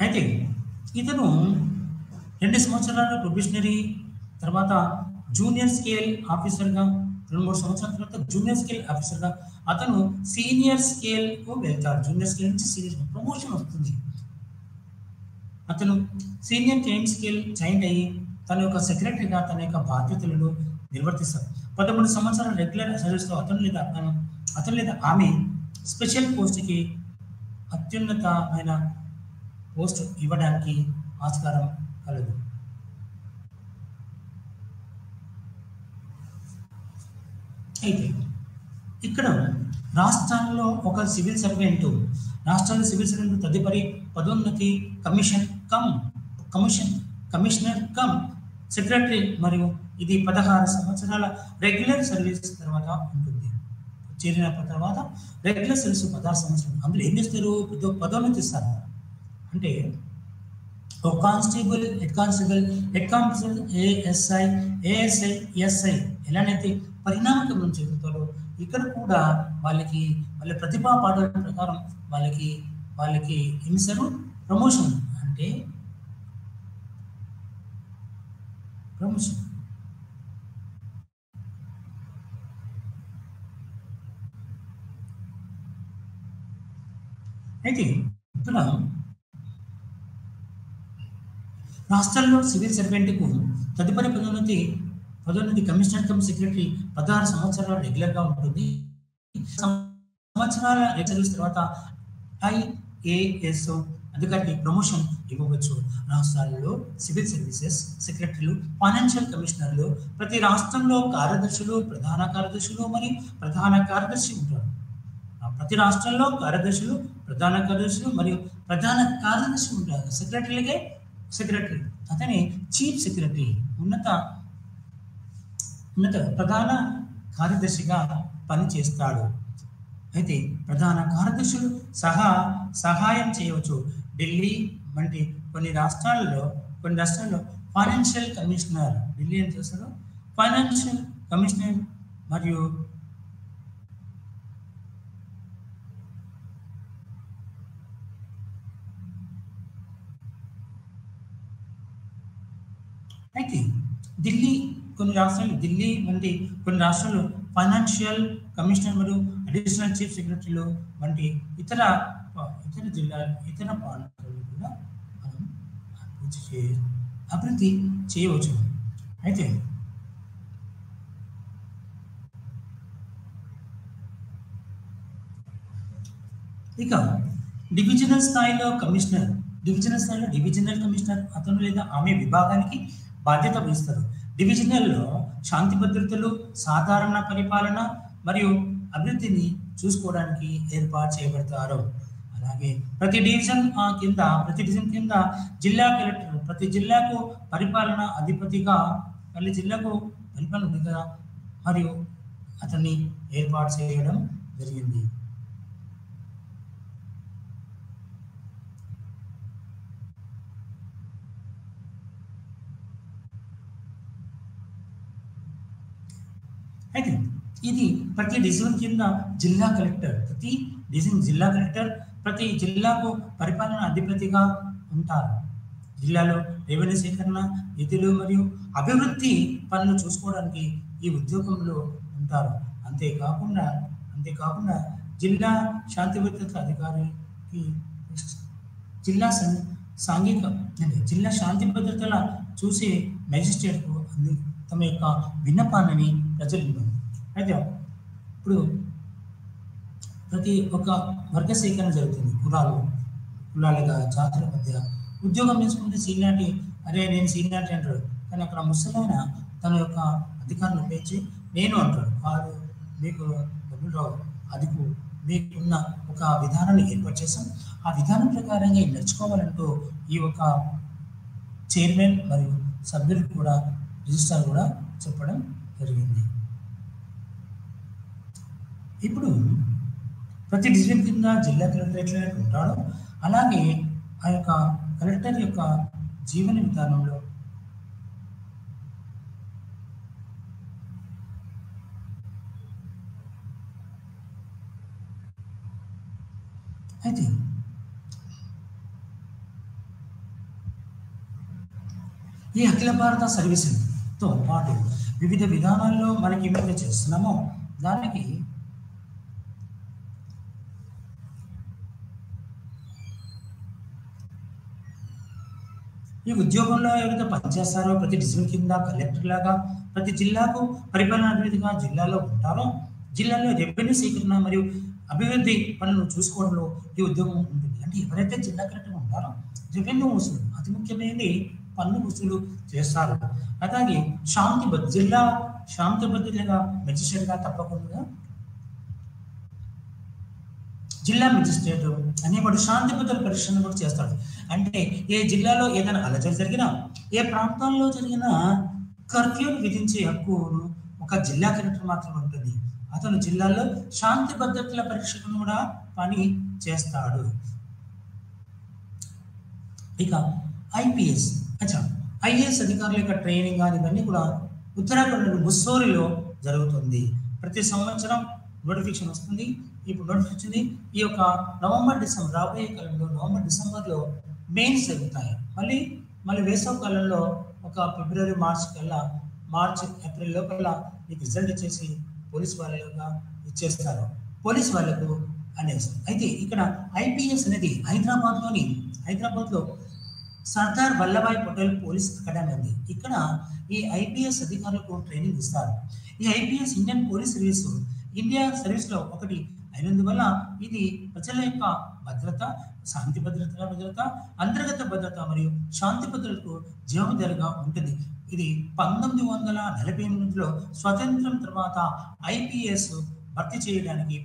అయితే ఇతను 2 సంవత్సరాల ప్రొబేషనరీ తర్వాత జూనియర్ స్కేల్ ఆఫీసర్గా 2-3 సంవత్సరాల తర్వాత జూనియర్ స్కేల్ ఆఫీసర్గా అతను సీనియర్ స్కేల్కు వెళ్తాడు. జూనియర్ స్కేల్ నుంచి సీనియర్ ప్రమోషన్ వస్తుంది. అతను సీనియర్ క్లైమ్ స్కేల్ జాయిన్ అయ్యి తన యొక్క సెక్రటరీగా తన యొక్క బాధ్యతలను నిర్వర్తిస్తారు. 13 సంవత్సరాల రెగ్యులర్ సర్వీస్లో అతను లేదా ఆమె స్పెషల్ పోస్ట్కి అత్యున్నతమైన పోస్ట్ ఇవ్వడానికి ఆస్కారం కలదు. అయితే ఇక్కడ రాష్ట్రాల్లో ఒక సివిల్ సర్వెంట్ తదుపరి పదోన్నతి కమిషనర్ కమ్ సెక్రటరీ మరియు ఇది 16 సంవత్సరాల రెగ్యులర్ సర్వీస్ తర్వాత ఉంటుంది. చేరిన తర్వాత రెగ్యులర్ సర్వీస్ 16 సంవత్సరాలు. అందులో ఏం చేస్తారు? పదోన్నతి ఇస్తారు. అంటే ఒక constable, head constable, ASI, SI ఎలానైతే పరిణామక్రమం చెందుతారో ఇక్కడ కూడా వాళ్ళ ప్రతిభా పాఠాల ప్రకారం వాళ్ళకి ఏమిస్తారు? ప్రమోషన్. అంటే ప్రమోషన్. అయితే ఇక్కడ రాష్ట్రాల్లో సివిల్ సర్వెంట్కు తదుపరి పదోన్నతి కమిషనర్ కమ్ సెక్రటరీ 16 సంవత్సరాలు రెగ్యులర్గా ఉంటుంది. సంవత్సరాల సర్వీస్ తర్వాత ఐఏఎస్ అధికారికి ప్రమోషన్ ఇవ్వవచ్చు. రాష్ట్రాల్లో సివిల్ సర్వీసెస్ సెక్రటరీలు, ఫైనాన్షియల్ కమిషనర్లు, ప్రతి రాష్ట్రంలో కార్యదర్శులు, ప్రధాన కార్యదర్శులు మరియు ప్రధాన కార్యదర్శి ఉంటారు. ప్రతి రాష్ట్రంలో కార్యదర్శులు, ప్రధాన కార్యదర్శులు మరియు ప్రధాన కార్యదర్శి ఉంటారు. సెక్రటరీ అతని చీఫ్ సెక్రటరీ ఉన్నత ప్రధాన కార్యదర్శిగా పనిచేస్తాడు. అయితే ప్రధాన కార్యదర్శులు సహాయం చేయవచ్చు. ఢిల్లీ వంటి కొన్ని రాష్ట్రాల్లో ఫైనాన్షియల్ కమిషనర్, ఢిల్లీ అని చేస్తారు, ఫైనాన్షియల్ కమిషనర్ మరియు అయితే ఢిల్లీ వంటి కొన్ని రాష్ట్రాలు ఫైనాన్షియల్ కమిషనర్ మరియు అడిషనల్ చీఫ్ సెక్రటరీలు వంటి ఇతర ప్రాంతాలు కూడా మనం అభివృద్ధి చేయవచ్చు. అయితే ఇక డివిజనల్ స్థాయిలో డివిజనల్ కమిషనర్ అతను లేదా ఆమె విభాగానికి బాధ్యత వహిస్తారు. డివిజనల్లో శాంతి భద్రతలు, సాధారణ పరిపాలన మరియు అభివృద్ధిని చూసుకోవడానికి ఏర్పాటు చేయబడతారు. అలాగే ప్రతి డివిజన్ కింద జిల్లా కలెక్టర్ ప్రతి జిల్లాకు పరిపాలన అధిపతిగా మరియు అతన్ని ఏర్పాటు చేయడం జరిగింది. అయితే ఇది ప్రతి డివిజన్ కింద జిల్లా కలెక్టర్ ప్రతి జిల్లాకు పరిపాలన అధిపతిగా ఉంటారు. జిల్లాలో రెవెన్యూ సేకరణ, నిధులు మరియు అభివృద్ధి పనులు చూసుకోవడానికి ఈ ఉద్యోగంలో ఉంటారు. అంతేకాకుండా జిల్లా శాంతి భద్రత అధికారికి జిల్లా శాంతి భద్రతల చూసే మెజిస్ట్రేట్కు తమ యొక్క విన్నపాన్ని ప్రజలు. అయితే ఇప్పుడు ప్రతి ఒక్క వర్గ సేకరణ జరుగుతుంది. కులాలుగా జాతుల మధ్య ఉద్యోగం తీసుకుంటే సీనియారిటీ, నేను సీనియారిటీ అంటాడు, కానీ అక్కడ ముసలైన తన యొక్క అధికారులు ఉపయోగించి నేను అంటాడు, కాదు మీకు డబ్బులు రావు, అది మీకున్న ఒక విధానాన్ని ఏర్పాటు చేశాం, ఆ విధానం ప్రకారంగా నడుచుకోవాలంటూ ఈ యొక్క చైర్మన్ మరియు సభ్యులు కూడా రిజిస్ట్రార్ కూడా చెప్పడం జరిగింది. ఇప్పుడు ప్రతి డివిజన్ కింద జిల్లా కలెక్టర్ ఎట్లయితే ఉంటాడో అలాగే ఆ యొక్క కలెక్టర్ యొక్క జీవన విధానంలో అయితే ఈ అఖిల భారత సర్వీసుతో పాటు వివిధ విధానాల్లో మనకి ఏమైతే చేస్తున్నామో దానికి ఈ ఉద్యోగంలో ఎవరైతే పనిచేస్తారో ప్రతి డివిజన్ కింద కలెక్టర్ లాగా ప్రతి జిల్లాకు పరిపాలన అధిపతిగా జిల్లాలో ఉంటారో జిల్లాలో రెవెన్యూ సేకరణ మరియు అభివృద్ధి పనులను చూసుకోవడంలో ఈ ఉద్యోగం ఉంటుంది. అంటే ఎవరైతే జిల్లా కలెక్టర్ ఉంటారో రెవెన్యూ వసూలు అతి ముఖ్యమైనది పన్ను వసూలు చేస్తారు. అలాగే జిల్లా శాంతి భద్రతగా మెజిస్ట్రేట్గా తప్పకుండా జిల్లా మెజిస్ట్రేట్ అనేవాడు శాంతి భద్రత పరిరక్షణ కూడా చేస్తాడు. అంటే ఏ జిల్లాలో ఏదైనా అలజడి జరిగినా, ఏ ప్రాంతాల్లో జరిగినా కర్ఫ్యూను విధించే హక్కు ఒక జిల్లా కలెక్టర్ మాత్రమే ఉంటుంది. అతను జిల్లాలో శాంతి భద్రతల పరీక్షను కూడా పని చేస్తాడు. ఇక ఐఏఎస్ అధికారుల యొక్క ట్రైనింగ్ కానీ ఇవన్నీ కూడా ఉత్తరాఖండ్ ముస్సోరిలో జరుగుతుంది. ప్రతి సంవత్సరం నోటిఫికేషన్ వస్తుంది. ఇప్పుడు నోటిఫికేషన్ ఈ యొక్క రాబోయే కాలంలో నవంబర్ డిసెంబర్లో మెయిన్స్ జరుగుతాయి. మళ్ళీ వేసవి కాలంలో ఒక ఫిబ్రవరి మార్చ్ ఏప్రిల్ లోపల మీకు రిజల్ట్ ఇచ్చేసి పోలీస్ వాళ్ళగా ఇచ్చేస్తారు. పోలీస్ వాళ్ళకు అనేసి అయితే ఇక్కడ ఐపీఎస్ అనేది హైదరాబాద్లో సర్దార్ వల్లభాయ్ పటేల్ పోలీస్ అకాడమీ ఉంది. ఇక్కడ ఈ ఐపీఎస్ అధికారులకు ట్రైనింగ్ ఇస్తారు. ఈ ఐపీఎస్ ఇండియన్ పోలీస్ ఇండియా సర్వీస్లో ఒకటి అయినందువల్ల ఇది ప్రజల యొక్క భద్రత, శాంతి భద్రత, అంతర్గత భద్రత మరియు శాంతి భద్రతకు జవాబుదారిగా ఉంటుంది. ఇది 1948లో స్వతంత్రం తర్వాత ఐపీఎస్ భర్తీ చేయడానికి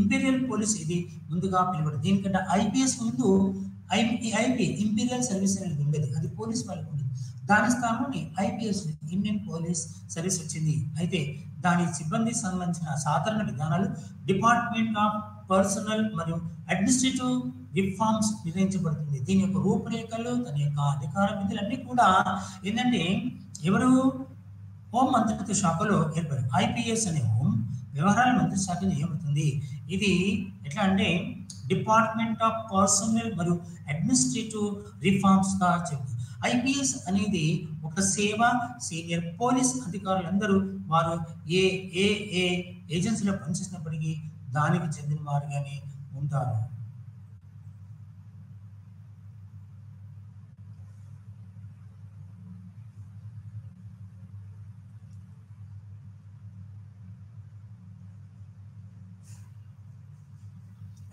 ఇంపీరియల్ పోలీస్ ఇది ముందుగా పిలువబడింది. దీనికంటే ఐపీఎస్ ముందు ఇంపీరియల్ సర్వీస్ అనేది ఉండేది, అది పోలీస్ వాళ్ళకు ఉండేది. దాని స్థానంలోని ఐపీఎస్ ఇండియన్ పోలీస్ సర్వీస్ వచ్చింది. అయితే దాని సిబ్బంది సంబంధించిన సాధారణ విధానాలు డిపార్ట్మెంట్ ఆఫ్ పర్సనల్ మరియు అడ్మినిస్ట్రేటివ్ రిఫార్మ్స్ నిర్ణయించబడుతుంది. దీని యొక్క రూపురేఖలు, దాని యొక్క అధికార విధులన్నీ కూడా ఏంటంటే ఎవరు హోం మంత్రిత్వ శాఖలో ఏర్పడింది. ఐపీఎస్ అనే హోం వ్యవహారాల మంత్రిత్వ శాఖ నియమిస్తుంది. ఇది ఎట్లా అంటే డిపార్ట్మెంట్ ఆఫ్ పర్సనల్ మరియు అడ్మినిస్ట్రేటివ్ రిఫార్మ్స్ గా చెప్తుంది. ఐపీఎస్ అనేది ఒక సేవ సీనియర్ పోలీస్ అధికారులందరూ వారు ఏ ఏ ఏ ఏజెన్సీలో పనిచేసినప్పటికీ దానికి చెందిన వారుగానే ఉంటారు.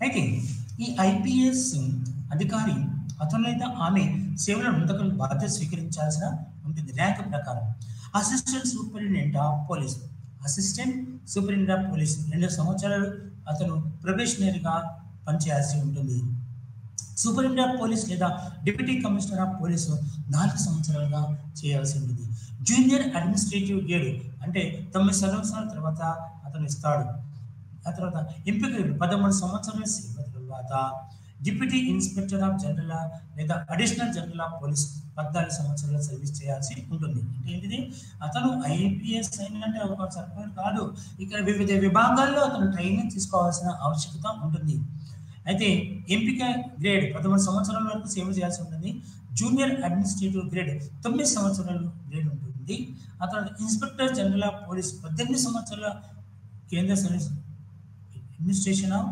అయితే ఈ ఐపీఎస్ అధికారి అతను లేదా ఆమె సేవల ముందుకు బాధ్యత స్వీకరించాల్సిన ఉంటుంది. ర్యాంక్ ప్రకారం assistant superintendent of police, assistant superintendent of police 2 సంవత్సరాలు అతను ప్రొబేషనరీగా పనిచేయాల్సి ఉంటుంది. సూపరింటెండెంట్ ఆఫ్ పోలీస్ లేదా డిప్యూటీ కమిషనర్ ఆఫ్ పోలీసు 4 సంవత్సరాలుగా చేయాల్సి ఉంటుంది. జూనియర్ అడ్మినిస్ట్రేటివ్ గ్రేడ్ అంటే 9 సంవత్సరాల తర్వాత అతను ఇస్తాడు. ఆ తర్వాత ఎంపిక 13 సంవత్సరాల సేవ తర్వాత డిప్యూటీ ఇన్స్పెక్టర్ ఆఫ్ జనరల్ లేదా అడిషనల్ జనరల్ ఆఫ్ పోలీస్ 14 సంవత్సరాల సర్వీస్ చేయాల్సి ఉంటుంది. అంటే ఏంటిది, అతను ఐపీఎస్ అయినంటే ఒక సర్పంచ్ కాదు, ఇక్కడ వివిధ విభాగాల్లో అతను ట్రైనింగ్ తీసుకోవాల్సిన ఆవశ్యకత ఉంటుంది. అయితే ఎంపిక గ్రేడ్ 13 సంవత్సరాల వరకు సేవ చేయాల్సి ఉంటుంది. జూనియర్ అడ్మినిస్ట్రేటివ్ గ్రేడ్ 9 సంవత్సరాల గ్రేడ్ ఉంటుంది. ఆ తర్వాత ఇన్స్పెక్టర్ జనరల్ ఆఫ్ పోలీస్ 18 సంవత్సరాల కేంద్ర service administration of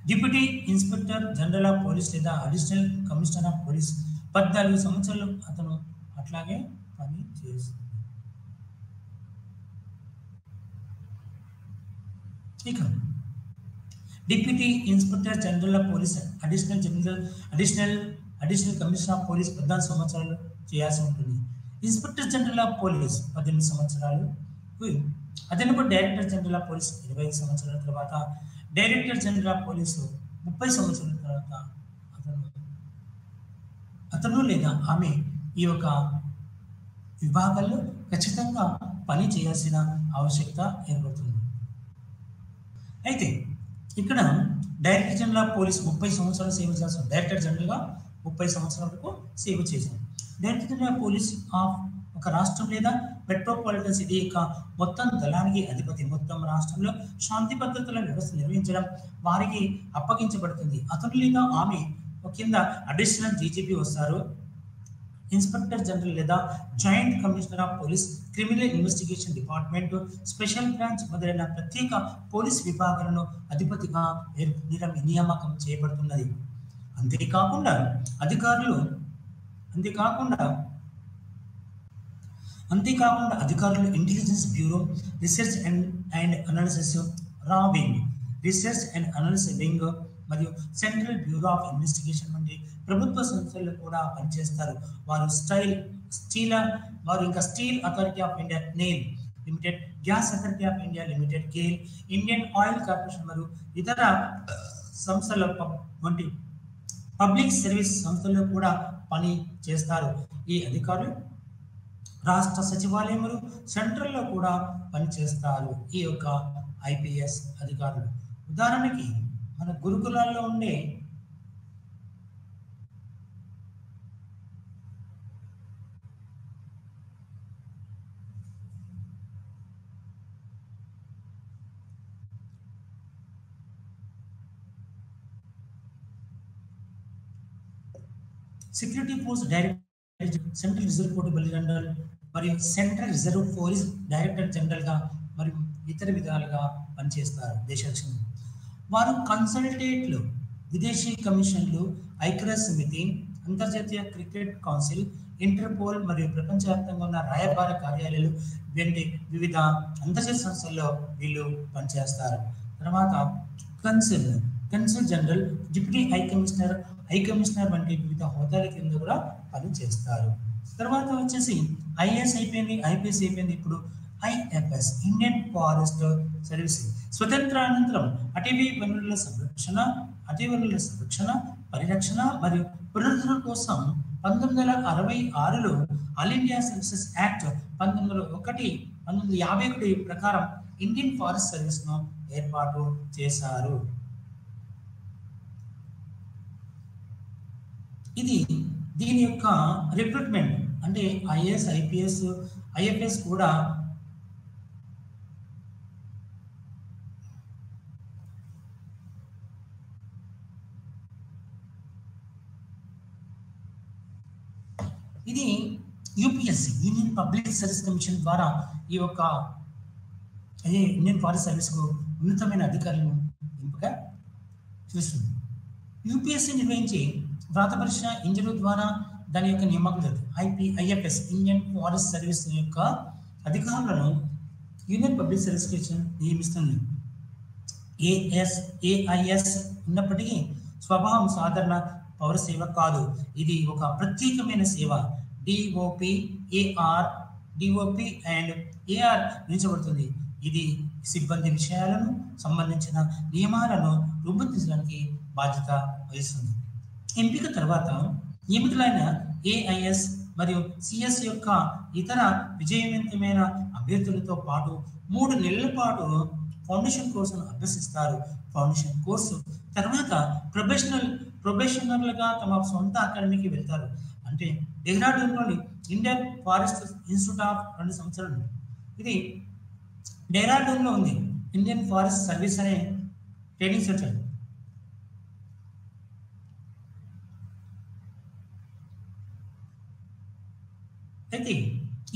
deputy inspector general of police లేదా అడిషనల్ కమిషనర్ ఆఫ్ పోలీస్ 14 సంవత్సరాలు అతను అట్లాగే పని చేస్తుంది. ఇక deputy inspector general of police additional commissioner of police 14 సంవత్సరాలు చేయాల్సి ఉంటుంది. ఇన్స్పెక్టర్ జనరల్ ఆఫ్ పోలీస్ 18 సంవత్సరాలు, అదనపు డైరెక్టర్ జనరల్ ఆఫ్ పోలీస్ 25 సంవత్సరాల తర్వాత, డైరెక్టర్ జనరల్ ఆఫ్ పోలీసు 30 సంవత్సరాల తర్వాత అతను లేదా ఆమె ఈ యొక్క విభాగాల్లో ఖచ్చితంగా పని చేయాల్సిన ఆవశ్యకత ఏర్పడుతుంది. అయితే ఇక్కడ డైరెక్టర్ జనరల్ ఆఫ్ పోలీస్ 30 సంవత్సరాలు సేవ చేస్తాం. డైరెక్టర్ జనరల్గా 30 సంవత్సరాల వరకు సేవ చేశాం. Director general of police of ఒక రాష్ట్రం లేదా మెట్రోపాలిటన్ సిటీ యొక్క మొత్తం దళానికి అధిపతి. మొత్తం రాష్ట్రంలో శాంతి భద్రతల వ్యవస్థ నిర్వహించడం వారికి అప్పగించబడుతుంది. అతను లేదా ఆమె కింద అడిషనల్ డీజీపీ వస్తారు. ఇన్స్పెక్టర్ జనరల్ లేదా joint commissioner of police, criminal investigation department, special branch మొదలైన ప్రత్యేక పోలీస్ విభాగాలను అధిపతిగా నియామకం చేయబడుతున్నది. అంతేకాకుండా అధికారులు intelligence bureau, research and analysis రా wing, research and analysis wing మరియు సెంట్రల్ బ్యూరో ఆఫ్ ఇన్వెస్టిగేషన్ వంటి ప్రభుత్వ సంస్థలు కూడా పనిచేస్తారు. వారు స్టీల్ అథారిటీ ఆఫ్ ఇండియా నెయిల్ limited, gas authority of India limited GAIL, Indian oil corporation మరియు ఇతర సంస్థల వంటి పబ్లిక్ సర్వీస్ సంస్థల్లో కూడా పని చేస్తారు. ఈ అధికారులు రాష్ట్ర సచివాలయములు, సెంట్రల్లో కూడా పనిచేస్తారు. ఈ యొక్క ఐపీఎస్ అధికారులు ఉదాహరణకి మన గురుకులాల్లో ఉండే security force director, central reserve portable general మరియు సెంట్రల్ రిజర్వ్ పోలీస్ డైరెక్టర్ జనరల్గా మరియు ఇతర విధాలుగా పనిచేస్తారు. దేశ రక్షణ వారు కన్సల్టేట్లు, విదేశీ కమిషన్లు, ఐక్యరాజ్య సమితి, అంతర్జాతీయ క్రికెట్ కౌన్సిల్, ఇంటర్పోల్ మరియు ప్రపంచవ్యాప్తంగా ఉన్న రాయబార కార్యాలయాలు వంటి వివిధ అంతర్జాతీయ సంస్థల్లో వీళ్ళు పనిచేస్తారు. తర్వాత console general, deputy high commissioner వంటి వివిధ హోదాల కింద కూడా పనిచేస్తారు. తర్వాత వచ్చేసి ఐఏఎస్ అయిపోయింది, ఐపీఎస్ అయిపోయింది. ఇప్పుడు ఐఎఫ్ఎస్, ఇండియన్ ఫారెస్ట్ సర్వీస్. స్వతంత్రానంతరం అటవీ వనరుల సంరక్షణ, పరిరక్షణ మరియు పునరుద్ధరణ కోసం 1966లో ఆల్ ఇండియా సర్వీసెస్ యాక్ట్ 1951 ప్రకారం ఇండియన్ ఫారెస్ట్ సర్వీస్ను ఏర్పాటు చేశారు. ఇది దీని యొక్క రిక్రూట్మెంట్ అంటే ఐఏఎస్, ఐపీఎస్, ఐఎఫ్ఎస్ కూడా ఇది UPSC union public service commission ద్వారా ఈ యొక్క ఇండియన్ ఫారెస్ట్ సర్వీస్కు ఉన్నతమైన అధికారులను ఎంపిక చేస్తుంది. యూపీఎస్సి నిర్వహించి వ్రాత పరీక్ష ఇంటర్వ్యూ ద్వారా దాని యొక్క నియామకం జరుగుతుంది. ఐఎఫ్ఎస్ ఇండియన్ ఫారెస్ట్ సర్వీస్ యొక్క అధికారులను యూనియన్ పబ్లిక్ సర్వీస్ కమిషన్ నియమిస్తుంది. ఏఐఎస్ ఉన్నప్పటికీ స్వభావం సాధారణ పౌర సేవ కాదు. ఇది ఒక ప్రత్యేకమైన సేవ. డిఓపి అండ్ ఏఆర్ నిర్మించబడుతుంది. ఇది సిబ్బంది విషయాలను సంబంధించిన నియమాలను రూపొందించడానికి బాధ్యత వహిస్తుంది. ఎంపిక తర్వాత నియమితులైన ఏఐఎస్ మరియు సిఎస్ యొక్క ఇతర విజయవంతమైన అభ్యర్థులతో పాటు 3 నెలల పాటు ఫౌండేషన్ కోర్సును అభ్యసిస్తారు. ఫౌండేషన్ కోర్సు తర్వాత ప్రొబేషనర్లుగా తమ సొంత అకాడమీకి వెళ్తారు. అంటే డెహ్రాడూన్లోని ఇండియన్ ఫారెస్ట్ ఇన్స్టిట్యూట్ ఆఫ్ 2 సంవత్సరాలు. ఇది డెహ్రాడూన్లో ఉంది. ఇండియన్ ఫారెస్ట్ సర్వీస్ అనే ట్రైనింగ్ సెంటర్. అయితే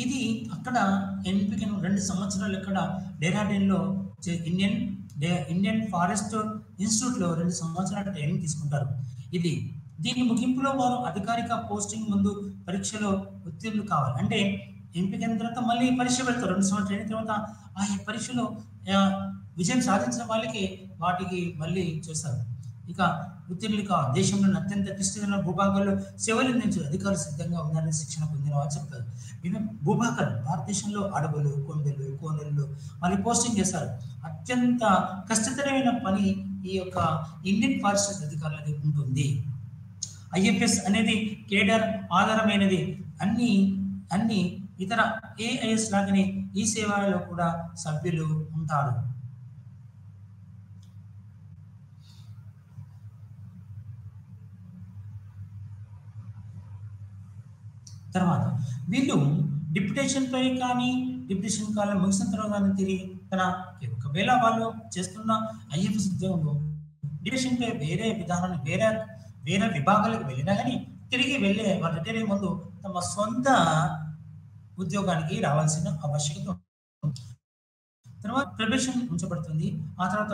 ఇది అక్కడ ఎంపికను 2 సంవత్సరాలు ఇక్కడ డెహ్రాడూన్లో ఇండియన్ ఫారెస్ట్ ఇన్స్టిట్యూట్లో 2 సంవత్సరాల ట్రైనింగ్ తీసుకుంటారు. దీని ముగింపులో వారు అధికారిక పోస్టింగ్ ముందు పరీక్షలో ఉత్తీర్ణులు కావాలి. అంటే ఎంపికైన తర్వాత మళ్ళీ పరీక్ష పెడతారు. 2 సంవత్సరాల ట్రైనింగ్ తర్వాత ఆ పరీక్షలో విజయం సాధించిన వాళ్ళకి వాటికి మళ్ళీ చేస్తారు. ఇక ఉత్తీర్ణులు కావాలి. దేశంలోని అత్యంత క్లిష్టమైన భూభాగాల్లో సేవలు అందించే అధికారులు సిద్ధంగా ఉన్నారని శిక్షణ పొందిన వారు చెప్తారు. భూభాగాలు భారతదేశంలో అడవులు, కొండలు, కోనలు మళ్ళీ పోస్టింగ్ చేస్తారు. అత్యంత కష్టతరమైన పని ఈ యొక్క ఇండియన్ ఫారెస్ట్ అధికారులకి ఉంటుంది. ఐఎఫ్ఎస్ అనేది కేడర్ ఆధారమైనది. అన్ని ఇతర ఏఐఎస్ లాగానే ఈ సేవలలో కూడా సభ్యులు ఉంటారు. తర్వాత వీళ్ళు డిప్యుటేషన్ కాలం ముగిసిన తర్వాత తిరిగి ఒకవేళ వాళ్ళు చేస్తున్న ఐఎఫ్ఎస్ ఉద్యోగంలో డిప్యుటేషన్ పై వేరే విధానాన్ని వేరే విభాగాలకు వెళ్ళినా కానీ తిరిగి వెళ్ళే వాళ్ళు రిటైర్ అయ్యే ముందు తమ సొంత ఉద్యోగానికి రావాల్సిన ఆవశ్యకత. తర్వాత ప్రొబేషన్ ఉంచబడుతుంది. ఆ తర్వాత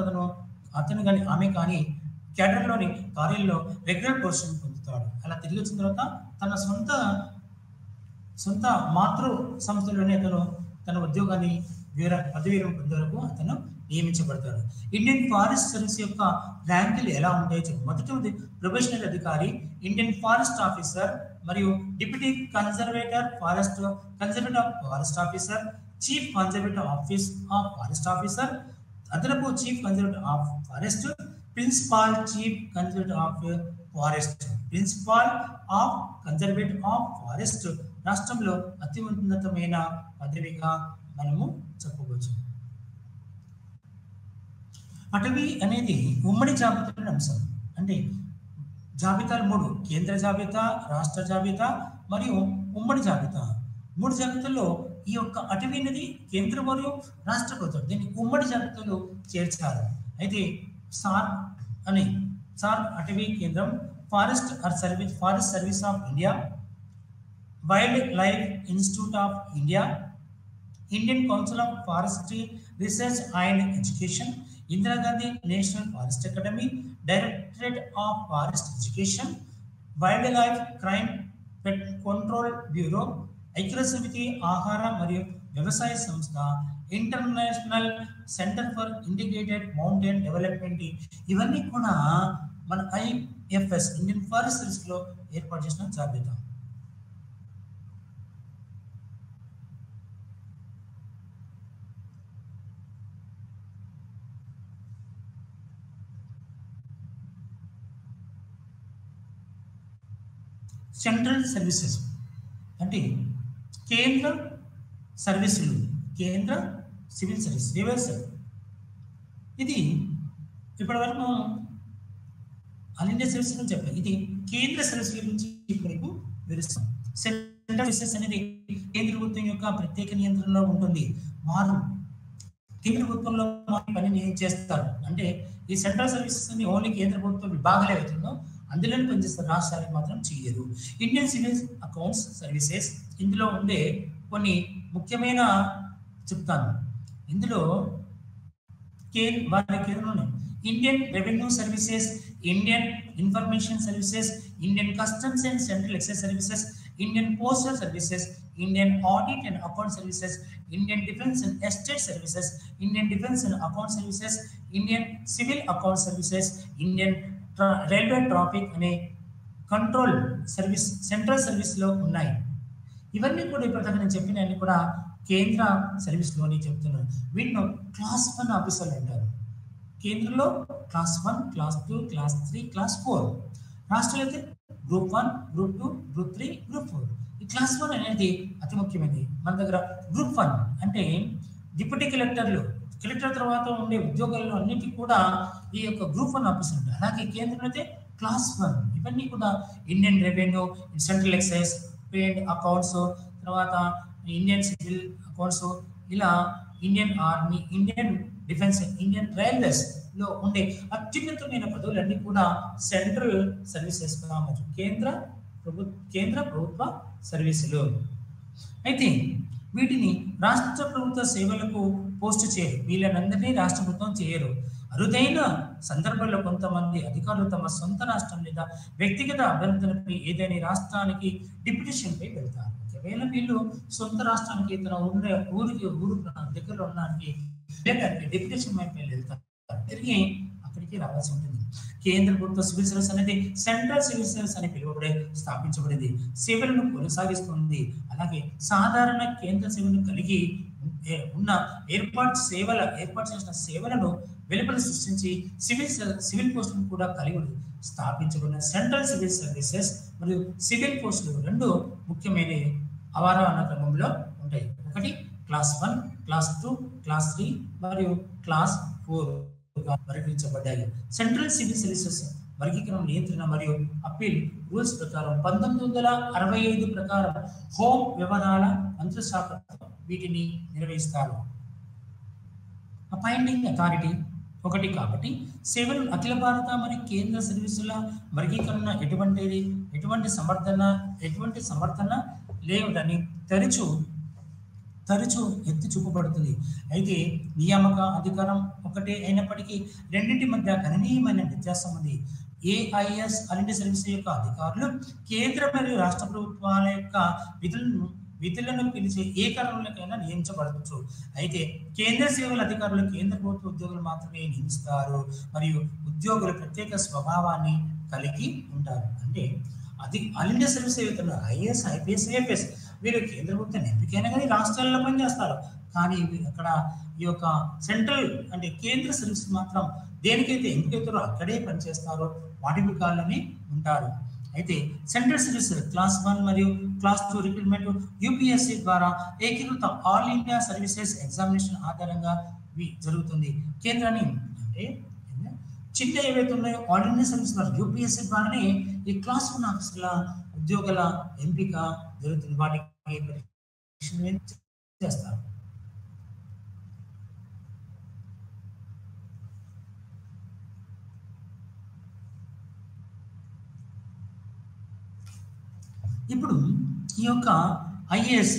అతను కానీ ఆమె కానీ క్యాడర్లోని కార్యాలయంలో రెగ్యులర్ పోస్టింగ్ పొందుతాడు. అలా తిరిగి వచ్చిన తర్వాత తన సొంత మాతృ సంస్థలోనే అతను తన ఉద్యోగాన్ని పదవీరం పొందే వరకు అతను నియమించబడతాడు. ఇండియన్ ఫారెస్ట్ సర్వీస్ యొక్క ర్యాంకులు ఎలా ఉంటాయో మొదటి ప్రొబేషనరీ అధికారి, ఇండియన్ ఫారెస్ట్ ఆఫీసర్ మరియు deputy conservator forest officer, chief conservator of forest officer, అదనపు chief conservator of forest, principal chief conservator of forest రాష్ట్రంలో అత్యున్నతమైన పదవిగా మనము చెప్పవచ్చు. అటవీ అనేది ఉమ్మడి జాబితాలోని అంశం. అంటే జాబితాలు 3: కేంద్ర జాబితా, రాష్ట్ర జాబితా మరియు ఉమ్మడి జాబితా. 3 జాబితాల్లో ఈ యొక్క అటవీ అనేది కేంద్ర మరియు రాష్ట్ర ప్రభుత్వం దీన్ని ఉమ్మడి జాబితాలో చేర్చారు. అయితే సార్ అటవీ కేంద్రం, forest service of India, wild life institute of India, Indian council of forestry research and education, Indira Gandhi national forest academy, directorate of forest education, wild life crime control bureau, ఐక్యరాజ్యసమితి ఆహార మరియు వ్యవసాయ సంస్థ, international centre for integrated mountain development. ఇవన్నీ కూడా మన ఐఎఫ్ఎస్ ఇండియన్ ఫారెస్ట్ సర్వీస్లో ఏర్పాటు చేసిన జాబితా. సెంట్రల్ సర్వీసెస్ అంటే కేంద్ర సర్వీసులు, కేంద్ర సివిల్ సర్వీస్ రివర్స్. ఇది ఇప్పటివరకు ఆల్ ఇండియా సర్వీస్ గురించి చెప్పాను. ఇది కేంద్ర సర్వీసుల గురించి ఇప్పుడు మీకు వివరిస్తాం. సెంట్రల్ సర్వీసెస్ అనేది కేంద్ర ప్రభుత్వం యొక్క ప్రత్యేక నియంత్రణలో ఉంటుంది. వారు కేంద్ర ప్రభుత్వంలో పనిని చేస్తారు. అంటే ఈ సెంట్రల్ సర్వీసెస్ అన్ని ఓన్లీ కేంద్ర ప్రభుత్వ విభాగాలు ఏవైతుందో అందులోనే పనిచేస్తారు, రాష్ట్రాలకు మాత్రం చేయరు. ఇండియన్ సివిల్ అకౌంట్స్ సర్వీసెస్ ఇందులో ఉండే కొన్ని ముఖ్యమైన చెప్తాను. ఇందులో వారి కేంద్రంలో Indian revenue services, Indian information services, Indian customs and central excise services, Indian postal services, Indian audit and account services, Indian defence and estate services, Indian defence and account services, Indian civil account services, Indian railway traffic అనే కంట్రోల్ సర్వీస్ సెంట్రల్ సర్వీస్లో ఉన్నాయి. ఇవన్నీ కూడా ఇప్పటిదాకా నేను చెప్పినవన్నీ కూడా కేంద్ర సర్వీస్లోని చెప్తున్నాను. వీటిని క్లాస్ 1 ఆఫీసర్లు అంటారు. కేంద్రంలో క్లాస్ 1, క్లాస్ 2, క్లాస్ 3, క్లాస్ 4. రాష్ట్రాలు అయితే గ్రూప్ 1, గ్రూప్ 2, గ్రూప్ 3, గ్రూప్ 4. ఈ క్లాస్ 1 అనేది అతి ముఖ్యమైనది. మన దగ్గర గ్రూప్ 1 అంటే డిప్యూటీ కలెక్టర్లు, కలెక్టర్ తర్వాత ఉండే ఉద్యోగాల్లో అన్నిటికీ కూడా ఈ యొక్క గ్రూప్ 1 ఆఫీసర్ ఉంటారు. అలాగే కేంద్రంలో అయితే క్లాస్ 1. ఇవన్నీ కూడా ఇండియన్ రెవెన్యూ, సెంట్రల్ ఎక్సైజ్, పేడ్ అకౌంట్స్, తర్వాత ఇండియన్ సివిల్ అకౌంట్స్, ఇలా Indian army, Indian defence, Indian railways లో ఉండే అత్యున్నతమైన పదవులన్నీ కూడా సెంట్రల్ సర్వీసెస్ కావచ్చు, కేంద్ర ప్రభుత్వ సర్వీసులు. అయితే వీటిని రాష్ట్ర ప్రభుత్వ సేవలకు పోస్ట్ చేయరు. వీళ్ళనందరినీ రాష్ట్ర ప్రభుత్వం చేయరు. అరుదైన సందర్భంలో కొంతమంది అధికారులు తమ సొంత రాష్ట్రం లేదా వ్యక్తిగత అభ్యర్థనపై ఏదైనా రాష్ట్రానికి డిప్యూటేషన్ పై వెళ్తారు. ఒకవేళ వీళ్ళు సొంత రాష్ట్రానికి తన ఊరు దగ్గరలో ఉండడానికి డిప్యూటేషన్ పై వెళ్తారు, తిరిగి అక్కడికి రావాల్సి ఉంటుంది. కేంద్ర ప్రభుత్వ సివిల్ సర్వీస్ అనేది సెంట్రల్ సివిల్ సర్వీస్ అని పిలువబడే స్థాపించబడింది. సేవలను కొనసాగిస్తుంది. అలాగే సాధారణ కేంద్ర సేవలను కలిగి ఉన్న ఏర్పాటు చేసిన సేవలను వెలుపల సృష్టించి సివిల్ పోస్టులను కూడా కలిగి స్థాపించబడిన సెంట్రల్ సివిల్ సర్వీసెస్ మరియు సివిల్ పోస్టులు రెండు ముఖ్యమైన అవారణ క్రమంలో ఉంటాయి. ఒకటి క్లాస్ 1, క్లాస్ 2, క్లాస్ 3 మరియు క్లాస్ 4 వర్గీకరించబడ్డాయి. సెంట్రల్ సివిల్ సర్వీసెస్ వర్గీకరణ, నియంత్రణ మరియు అప్పీల్ రూల్స్ ప్రకారం 1965 ప్రకారం హోం వ్యవహారాల మంత్రిత్వ శాఖ వీటిని నిర్వహిస్తారు. అపాయింటింగ్ అథారిటీ ఒకటి కాబట్టి సేవలు అఖిల భారత మరియు కేంద్ర సర్వీసుల వర్గీకరణ ఎటువంటి సమర్థన లేదని తరచూ ఎత్తి చూపబడుతుంది. అయితే నియామక అధికారం ఒకటే అయినప్పటికీ రెండింటి మధ్య గణనీయమైన వ్యత్యాసం ఉంది. ఏఐఎస్ ఆల్ ఇండియా సర్వీస్ యొక్క అధికారులు కేంద్ర మరియు రాష్ట్ర ప్రభుత్వాల యొక్క విధులను పిలిచే ఏ కారణాలకైనా నియమించబడవచ్చు. అయితే కేంద్ర సేవల అధికారులు కేంద్ర ప్రభుత్వ ఉద్యోగులు మాత్రమే నియమిస్తారు మరియు ఉద్యోగుల ప్రత్యేక స్వభావాన్ని కలిగి ఉంటారు. అంటే అది ఆల్ ఇండియా సర్వీస్ ఏవైతే ఐఏఎస్, ఐపీఎస్, ఐఎఫ్ఎస్ వీరు కేంద్ర ప్రభుత్వం ఎంపికైనా కానీ రాష్ట్రాల్లో పనిచేస్తారు. కానీ అక్కడ ఈ యొక్క సెంట్రల్ అంటే కేంద్ర సర్వీస్ మాత్రం దేనికైతే ఎంపికైతారో అక్కడే పనిచేస్తారో వాటి విభాగాల్లోనే ఉంటారు. అయితే సెంట్రల్ సర్వీస్ క్లాస్ 1 మరియు క్లాస్ 2 రిక్రూట్మెంట్ యూపీఎస్సీ ద్వారా ఏకీకృత ఆల్ ఇండియా సర్వీసెస్ ఎగ్జామినేషన్ ఆధారంగా జరుగుతుంది. కేంద్రాన్ని అంటే చిన్న ఏవైతే ఉన్నాయో ఆల్ ఇండియా సర్వీస్ ద్వారా యూపీఎస్సీ ద్వారానే ఈ క్లాస్ 1 ఆఫీసర్ల ఉద్యోగుల ఎంపిక జరుగుతుంది. వాటికి చేస్తారు. ఇప్పుడు ఈ యొక్క IAS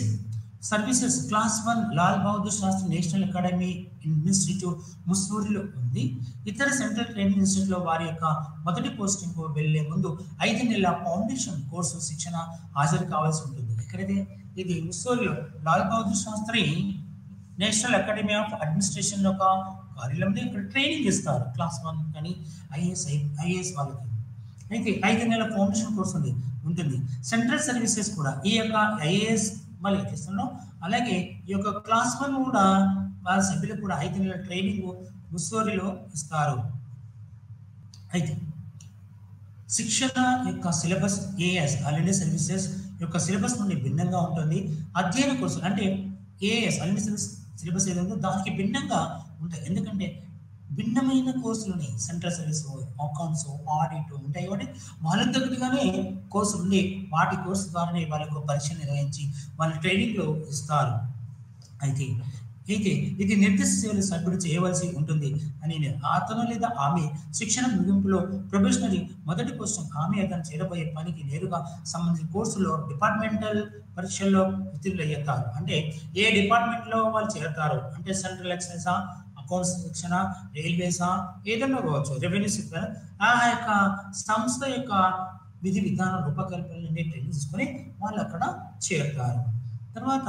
services class 1 Lal Bahadur Shastri national academy institute ముస్సూరిలో ఉంది. ఇతర సెంట్రల్ ట్రైనింగ్ ఇన్స్టిట్యూట్లో వారి యొక్క మొదటి పోస్టింగ్ వెళ్లే ముందు 5 నెలల ఫౌండేషన్ కోర్సు శిక్షణ హాజరు కావాల్సి ఉంటుంది. ఎక్కడైతే ఇది ముస్సూరిలో Lal Bahadur Shastri national academy of administration యొక్క కార్యాలయంలో ఇక్కడ ట్రైనింగ్ ఇస్తారు క్లాస్ 1 కానీ ఐఏఎస్ వాళ్ళకి. అయితే 5 నెలల ఫౌండేషన్ కోర్సు ఉంటుంది. సెంట్రల్ సర్వీసెస్ కూడా ఈ యొక్క ఐఏఎస్ మళ్ళీ చేస్తున్నాం. అలాగే ఈ యొక్క క్లాస్ 1 కూడా వాళ్ళ సభ్యులకు కూడా 5 నెలల ట్రైనింగ్ ముస్సూరిలో ఇస్తారు. అయితే శిక్షణ యొక్క syllabus AS all India services యొక్క సిలబస్ నుండి భిన్నంగా ఉంటుంది. అధ్యయన కోర్సులు అంటే AS all India service syllabus ఏదైందో దానికి భిన్నంగా ఉంటాయి. ఎందుకంటే భిన్నమైన కోర్సులని సెంట్రల్ సర్వీస్, అకౌంట్స్, ఆడిట్ ఉంటాయి కాబట్టి వాళ్ళకి తగ్గట్టుగానే కోర్సులు ఉండి వాటి కోర్సు ద్వారానే వాళ్ళకు పరీక్ష నిర్వహించి వాళ్ళ ట్రైనింగ్లో ఇస్తారు. అయితే ఇది నిర్దిష్ట సేవలు సభ్యుడు చేయవలసి ఉంటుంది అని అతను లేదా ఆమె శిక్షణ ముగింపులో ప్రొబేషనరీ మొదటి కోసం ఆమె అతను చేరబోయే పనికి నేరుగా సంబంధించిన కోర్సులో డిపార్ట్మెంటల్ పరీక్షల్లో ఉత్తీర్ణులయ్యారు. అంటే ఏ డిపార్ట్మెంట్లో వాళ్ళు చేరతారు అంటే సెంట్రల్ ఎక్సైజా, అకౌంట్స్ శిక్షణ, రైల్వేసా, ఏదైనా కావచ్చు, రెవెన్యూ సెక్టర్, ఆ యొక్క సంస్థ యొక్క విధి విధాన రూపకల్పనని ట్రైనింగ్ తీసుకొని వాళ్ళు అక్కడ చేరుతారు. తర్వాత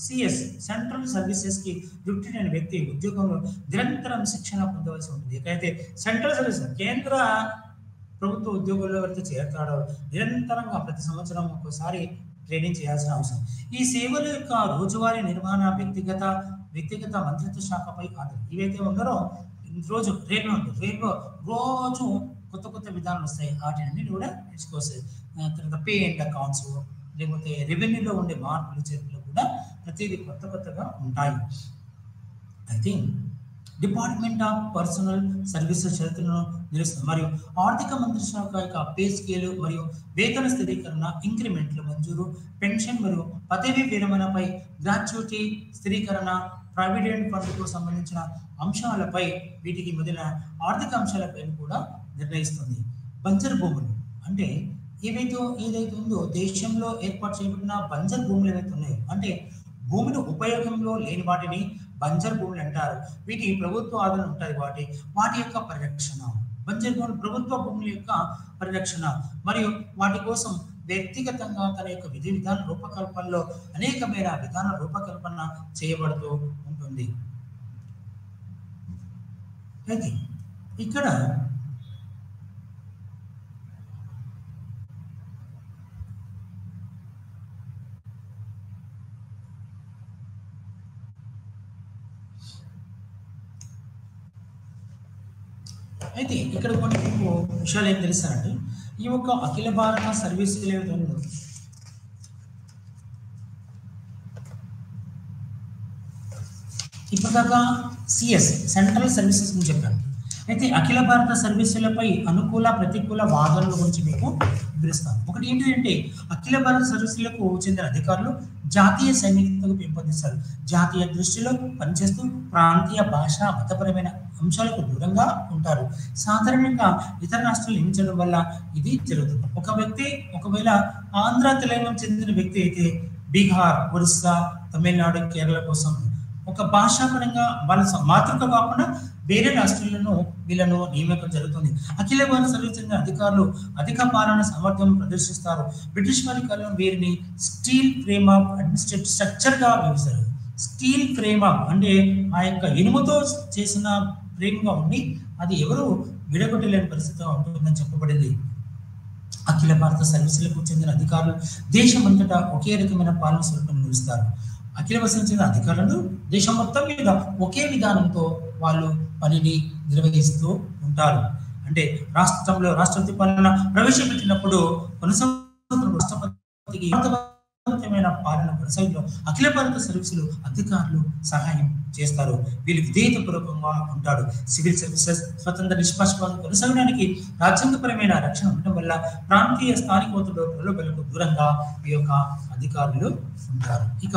సిఎస్ సెంట్రల్ సర్వీసెస్ కి రిక్రూట్ అయిన వ్యక్తి ఉద్యోగంలో నిరంతరం శిక్షణ పొందవలసి ఉంటుంది. అయితే సెంట్రల్ సర్వీస్ కేంద్ర ప్రభుత్వ ఉద్యోగుల్లో ఎవరైతే చేరతాడో నిరంతరంగా ప్రతి సంవత్సరం ఒక్కోసారి ట్రైనింగ్ చేయాల్సిన అవసరం. ఈ సేవల యొక్క రోజువారీ నిర్వహణ వ్యక్తిగత మంత్రిత్వ శాఖపై ఆధారం. ఇవైతే ఉన్నారో రోజు రైల్వే రోజు కొత్త విధానాలు వస్తాయి. వాటిని కూడా నేర్చుకోవచ్చు. తర్వాత పే అండ్ అకౌంట్స్ లేకపోతే రెవెన్యూలో ఉండే మార్పులు చేర్పులు కూడా ప్రతిదీ కొత్తగా ఉంటాయి. అయితే డిపార్ట్మెంట్ ఆఫ్ పర్సనల్ సర్వీసెస్ షరతులను నిలుస్తుంది మరియు ఆర్థిక మంత్రిత్వ శాఖ యొక్క పే స్కేలు మరియు వేతన స్థిరీకరణ, ఇంక్రిమెంట్లు మంజూరు, పెన్షన్ మరియు పదవి విరమణపై గ్రాట్యుటీ స్థిరీకరణ, ప్రావిడెంట్ ఫండ్కు సంబంధించిన అంశాలపై వీటికి మొదలైన ఆర్థిక అంశాలపై కూడా నిర్ణయిస్తుంది. బంజరు భూములు అంటే ఏదైతే ఉందో దేశంలో ఏర్పాటు చేయబడిన బంజర్ భూములు ఏవైతే ఉన్నాయో అంటే భూమిని ఉపయోగంలో లేని వాటిని బంజర్ భూములు అంటారు. వీటి ప్రభుత్వ ఆదాయం ఉంటుంది. వాటి యొక్క పరిరక్షణ, బంజర్ భూములు ప్రభుత్వ భూముల యొక్క పరిరక్షణ మరియు వాటి కోసం వ్యక్తిగతంగా తన యొక్క విధి విధాన రూపకల్పనలో అనేకమైన విధాన రూపకల్పన చేయబడుతూ ఉంటుంది. అయితే ఇక్కడ కొన్ని మీకు విషయాలు ఏం తెలుస్తారంటే ఈ యొక్క అఖిల భారత సర్వీసులు ఏదైతే ఉందో ఇప్పటిదాకా సిఎస్ సెంట్రల్ సర్వీసెస్ గురించి చెప్పాను. అయితే అఖిల భారత సర్వీసులపై అనుకూల ప్రతికూల వాదనల గురించి మీకు వివరిస్తాను. ఒకటి ఏంటంటే అఖిల భారత సర్వీసులకు చెందిన అధికారులు జాతీయ సైనికతకు పెంపొందిస్తారు. జాతీయ దృష్టిలో పనిచేస్తూ ప్రాంతీయ భాష మతపరమైన అంశాలకు దూరంగా ఉంటారు. సాధారణంగా ఇతర రాష్ట్రాలు నియమించడం వల్ల ఇది జరుగుతుంది. ఒకవేళ ఆంధ్ర తెలంగాణ చెందిన వ్యక్తి అయితే బీహార్, ఒరిస్సా, తమిళనాడు, కేరళ కోసం ఒక భాషాపరంగా వాళ్ళ మాతృక కాకుండా వేరే రాష్ట్రాలను వీళ్ళను నియామకం జరుగుతుంది. అఖిల భారత సర్వీస్ చెందిన అధికారులు అధిక పాలన సామర్థ్యం ప్రదర్శిస్తారు. బ్రిటిష్ వారి కాలంలో వీరిని steel frame of administrative structure గా వ్యవహరిస్తారు. స్టీల్ ఫ్రేమ్ ఆఫ్ అంటే ఆ యొక్క ఇనుముతో చేసిన ఫ్రేమ్ గా ఉండి అది ఎవరు విడగొట్టలేని పరిస్థితిగా ఉంటుందని చెప్పబడింది. అఖిల భారత సర్వీసులకు చెందిన అధికారులు దేశమంతటా ఒకే రకమైన పాలన స్వరూపం నిర్వహిస్తారు. అఖిల భారత చెందిన అధికారులు దేశం మొత్తం మీద ఒకే విధానంతో వాళ్ళు పనిని నిర్వహిస్తూ ఉంటారు. అంటే రాష్ట్రపతి పాలన ప్రవేశపెట్టినప్పుడు రాష్ట్రపతికి పాలన కొనసాగిలో అఖిల భారత సర్వీసులు అధికారులు సహాయం చేస్తారు. వీళ్ళు విధేయత పూర్వకంగా ఉంటాడు. సివిల్ సర్వీసెస్ స్వతంత్ర నిష్పక్షపాతం కొనసాగడానికి రాజ్యాంగపరమైన రక్షణ ఉండడం వల్ల ప్రాంతీయ స్థానిక ఒత్తిడి ప్రలోభాలకు దూరంగా ఈ యొక్క అధికారులు ఉంటారు. ఇక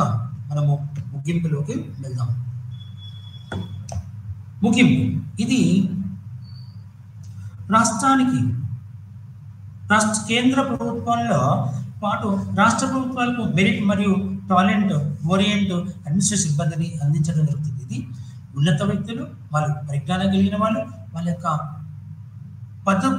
మనము ముగింపులోకి వెళ్దాం. ముగింపు ఇది కేంద్ర ప్రభుత్వంలో పాటు రాష్ట్ర ప్రభుత్వాలకు మెరిట్ మరియు టాలెంట్ ఓరియంట్ అడ్మినిస్ట్రేషన్ సిబ్బందిని అందించడం జరుగుతుంది. ఇది ఉన్నత వ్యక్తులు, వాళ్ళు పరిజ్ఞానం కలిగిన వాళ్ళు, వాళ్ళ యొక్క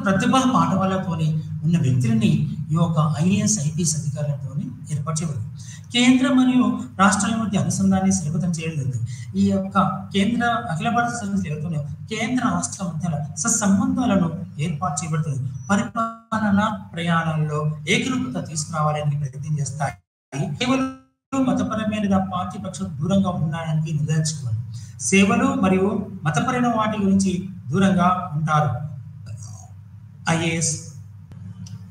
ప్రతిభా పాఠవాలతోని ఉన్న వ్యక్తులని ఈ యొక్క ఐఏఎస్ ఐపీఎస్ అధికారులతో ఏర్పాటు చేయబడింది. కేంద్ర మరియు రాష్ట్రాల మధ్య అనుసంధానాన్ని సులభతం చేయడం. ఈ యొక్క కేంద్ర అఖిల భారత సర్వీసులు ఏవైతున్నాయో కేంద్ర రాష్ట్రాల మధ్య సత్సంబంధాలను ఏర్పాటు చేయబడుతుంది. పరిపాలన ప్రయాణాల్లో ఏకరూపత తీసుకురావాలని ప్రయత్నం చేస్తాయి. కేవలం మతపరమైన పార్టీ పక్షాలు దూరంగా ఉండడానికి నిర్ధారించుకోవాలి. సేవలు మరియు మతపరమైన వాటి గురించి దూరంగా ఉంటారు. IAS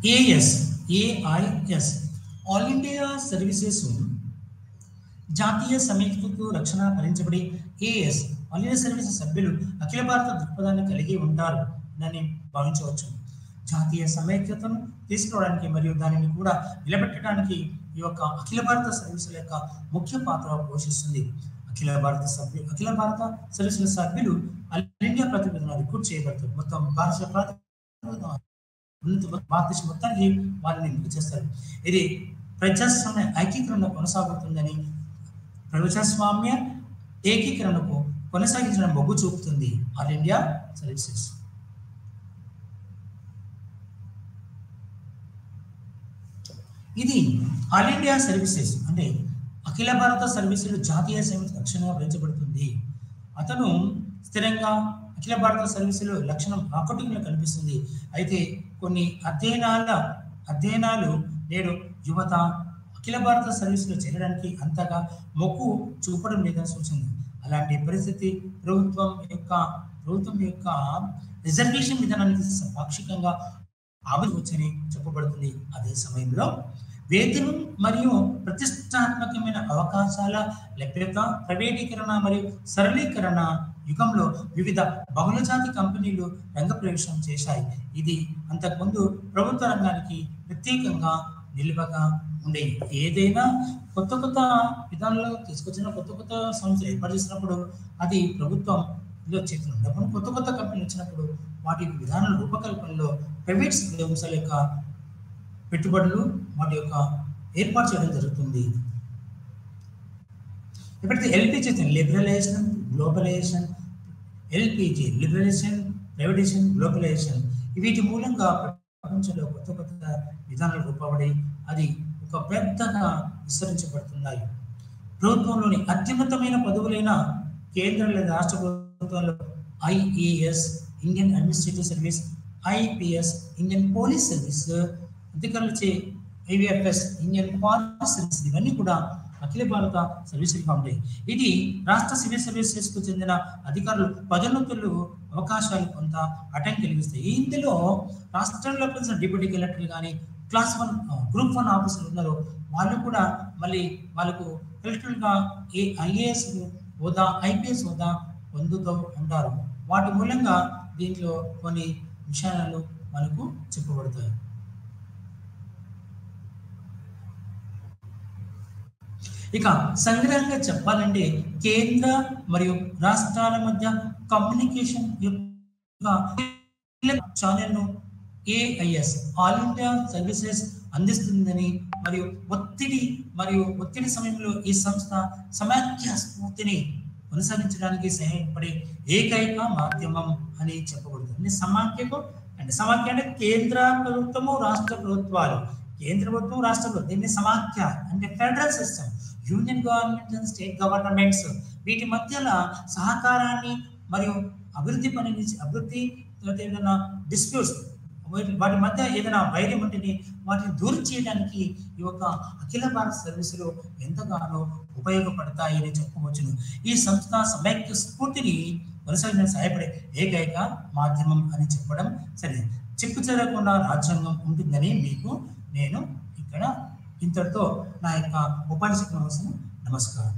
AS AIS all India services జాతీయ సమైక్యతకు రక్షణ భరించబడి ఏఎస్ ఆల్ ఇండియా సర్వీసెస్ సభ్యులు అఖిల భారత దృక్పథాన్ని కలిగి ఉంటారు అని భావించవచ్చు. జాతీయ సమైక్యతను తీసుకురావడానికి మరియు దానిని కూడా నిలబెట్టడానికి ఈ యొక్క అఖిల భారత సర్వీసుల యొక్క ముఖ్య పాత్ర పోషిస్తుంది. అఖిల భారత సర్వీసుల సభ్యులు ఆల్ ఇండియా ప్రతినిధులను రిక్రూట్ చేయబడతారు. మొత్తం భారతదేశం మొత్తానికి వారిని ఎంపిక చేస్తారు. ఇది ప్రజాస్వామ్య ఐక్యీకరణ కొనసాగుతుందని, ప్రజాస్వామ్య ఏకీకరణకు కొనసాగించడం మొగ్గు చూపుతుంది ఆల్ ఇండియా సర్వీసెస్. ఇది ఆల్ ఇండియా సర్వీసెస్ అంటే అఖిల భారత సర్వీసులు జాతీయ సమితి లక్షణంగా భరించబడుతుంది. అతను స్థిరంగా అఖిల భారత సర్వీసులు లక్షణం ఆకట్టుగా కనిపిస్తుంది. అయితే కొన్ని అధ్యయనాలు నేడు యువత అఖిల భారత సర్వీసులో చేరడానికి అంతగా మొక్కు చూపడం లేదని సూచింది. అలాంటి పరిస్థితి ప్రభుత్వం యొక్క రిజర్వేషన్ విధానానికి పాక్షికంగా ఆమోదించని చెప్పబడుతుంది. అదే సమయంలో వేతనం మరియు ప్రతిష్టాత్మకమైన అవకాశాల లభ్యత, ప్రైవేటీకరణ మరియు సరళీకరణ యుగంలో వివిధ బహుళజాతి కంపెనీలు రంగప్రవేశం చేశాయి. ఇది అంతకుముందు ప్రభుత్వ రంగానికి ప్రత్యేకంగా నిలువగా ఉండేవి. ఏదైనా కొత్త విధానంలో తీసుకొచ్చిన కొత్త సంస్థలు ఏర్పాటు చేసినప్పుడు అది ప్రభుత్వంలో చేతులు ఉన్నప్పుడు, కొత్త కంపెనీలు వచ్చినప్పుడు వాటి విధానాల రూపకల్పనలో ప్రైవేట్ సంస్థల యొక్క పెట్టుబడులు వాటి యొక్క ఏర్పాటు చేయడం జరుగుతుంది. ఎప్పుడైతే LPG liberalisation, globalisation, LPG liberalisation, privatisation, globalisation వీటి మూలంగా ప్రపంచంలో కొత్త విధానాలు రూపబడి అది ఒక పెద్దగా విస్తరించబడుతున్నాయి. ప్రభుత్వంలోని అత్యున్నతమైన పదవులైన కేంద్ర లేదా రాష్ట్ర ప్రభుత్వాల్లో IAS Indian administrative service, IPS Indian police service, అధికారులచే ఐవిఎఫ్ఎస్ ఇండియన్ ఫారెస్ట్ సర్వీస్ ఇవన్నీ కూడా అఖిల భారత సర్వీసులుగా ఉంటాయి. ఇది రాష్ట్ర సివిల్ సర్వీసెస్కు చెందిన అధికారులు పదోన్నతులు అవకాశాలు కొంత ఆటంకం కలిగిస్తాయి. ఇందులో రాష్ట్రంలో కలిసిన డిప్యూటీ కలెక్టర్లు కానీ క్లాస్ 1 గ్రూప్ 1 ఆఫీసర్లు ఉన్నారు. వాళ్ళు కూడా మళ్ళీ వాళ్ళకు కలెక్టర్లుగా ఐఏఎస్ హోదా, ఐపీఎస్ హోదా పొందుతూ ఉంటారు. వాటి మూలంగా దీంట్లో కొన్ని విషయాలు మనకు చెప్పబడతాయి. ఇక సంగ్రహంగా చెప్పాలంటే కేంద్ర మరియు రాష్ట్రాల మధ్య కమ్యూనికేషన్ యొక్క ఛానల్ను ఏఐఎస్ ఆల్ ఇండియా సర్వీసెస్ అందిస్తుందని మరియు ఒత్తిడి సమయంలో ఈ సంస్థ సమాఖ్య స్ఫూర్తిని కొనసాగించడానికి సహాయపడే ఏకైక మాధ్యమం అని చెప్పబడుతుంది. సమాఖ్య అంటే కేంద్ర ప్రభుత్వము, రాష్ట్ర ప్రభుత్వాలు, కేంద్ర ప్రభుత్వం, రాష్ట్ర ప్రభుత్వం, దీన్ని సమాఖ్య అంటే federal system, union government and state governments వీటి మధ్యలో సహకారాన్ని మరియు అభివృద్ధి ఏదైనా డిస్ప్యూట్స్ వాటి మధ్య ఏదైనా వైర్యం ఉంటేనే వాటిని దూరం చేయడానికి ఈ యొక్క అఖిల భారత సర్వీసులు ఎంతగానో ఉపయోగపడతాయని చెప్పవచ్చును. ఈ సంస్థ సమైక్య స్ఫూర్తిని కొనసాగించడానికి సహాయపడే ఏకైక మాధ్యమం అని చెప్పడం సరే. చెక్కు చెదరకుండా రాజ్యాంగం ఉంటుందని మీకు నేను ఇక్కడ ఇంతటితో నా యొక్క ఉపన్యాసం నమస్కారం.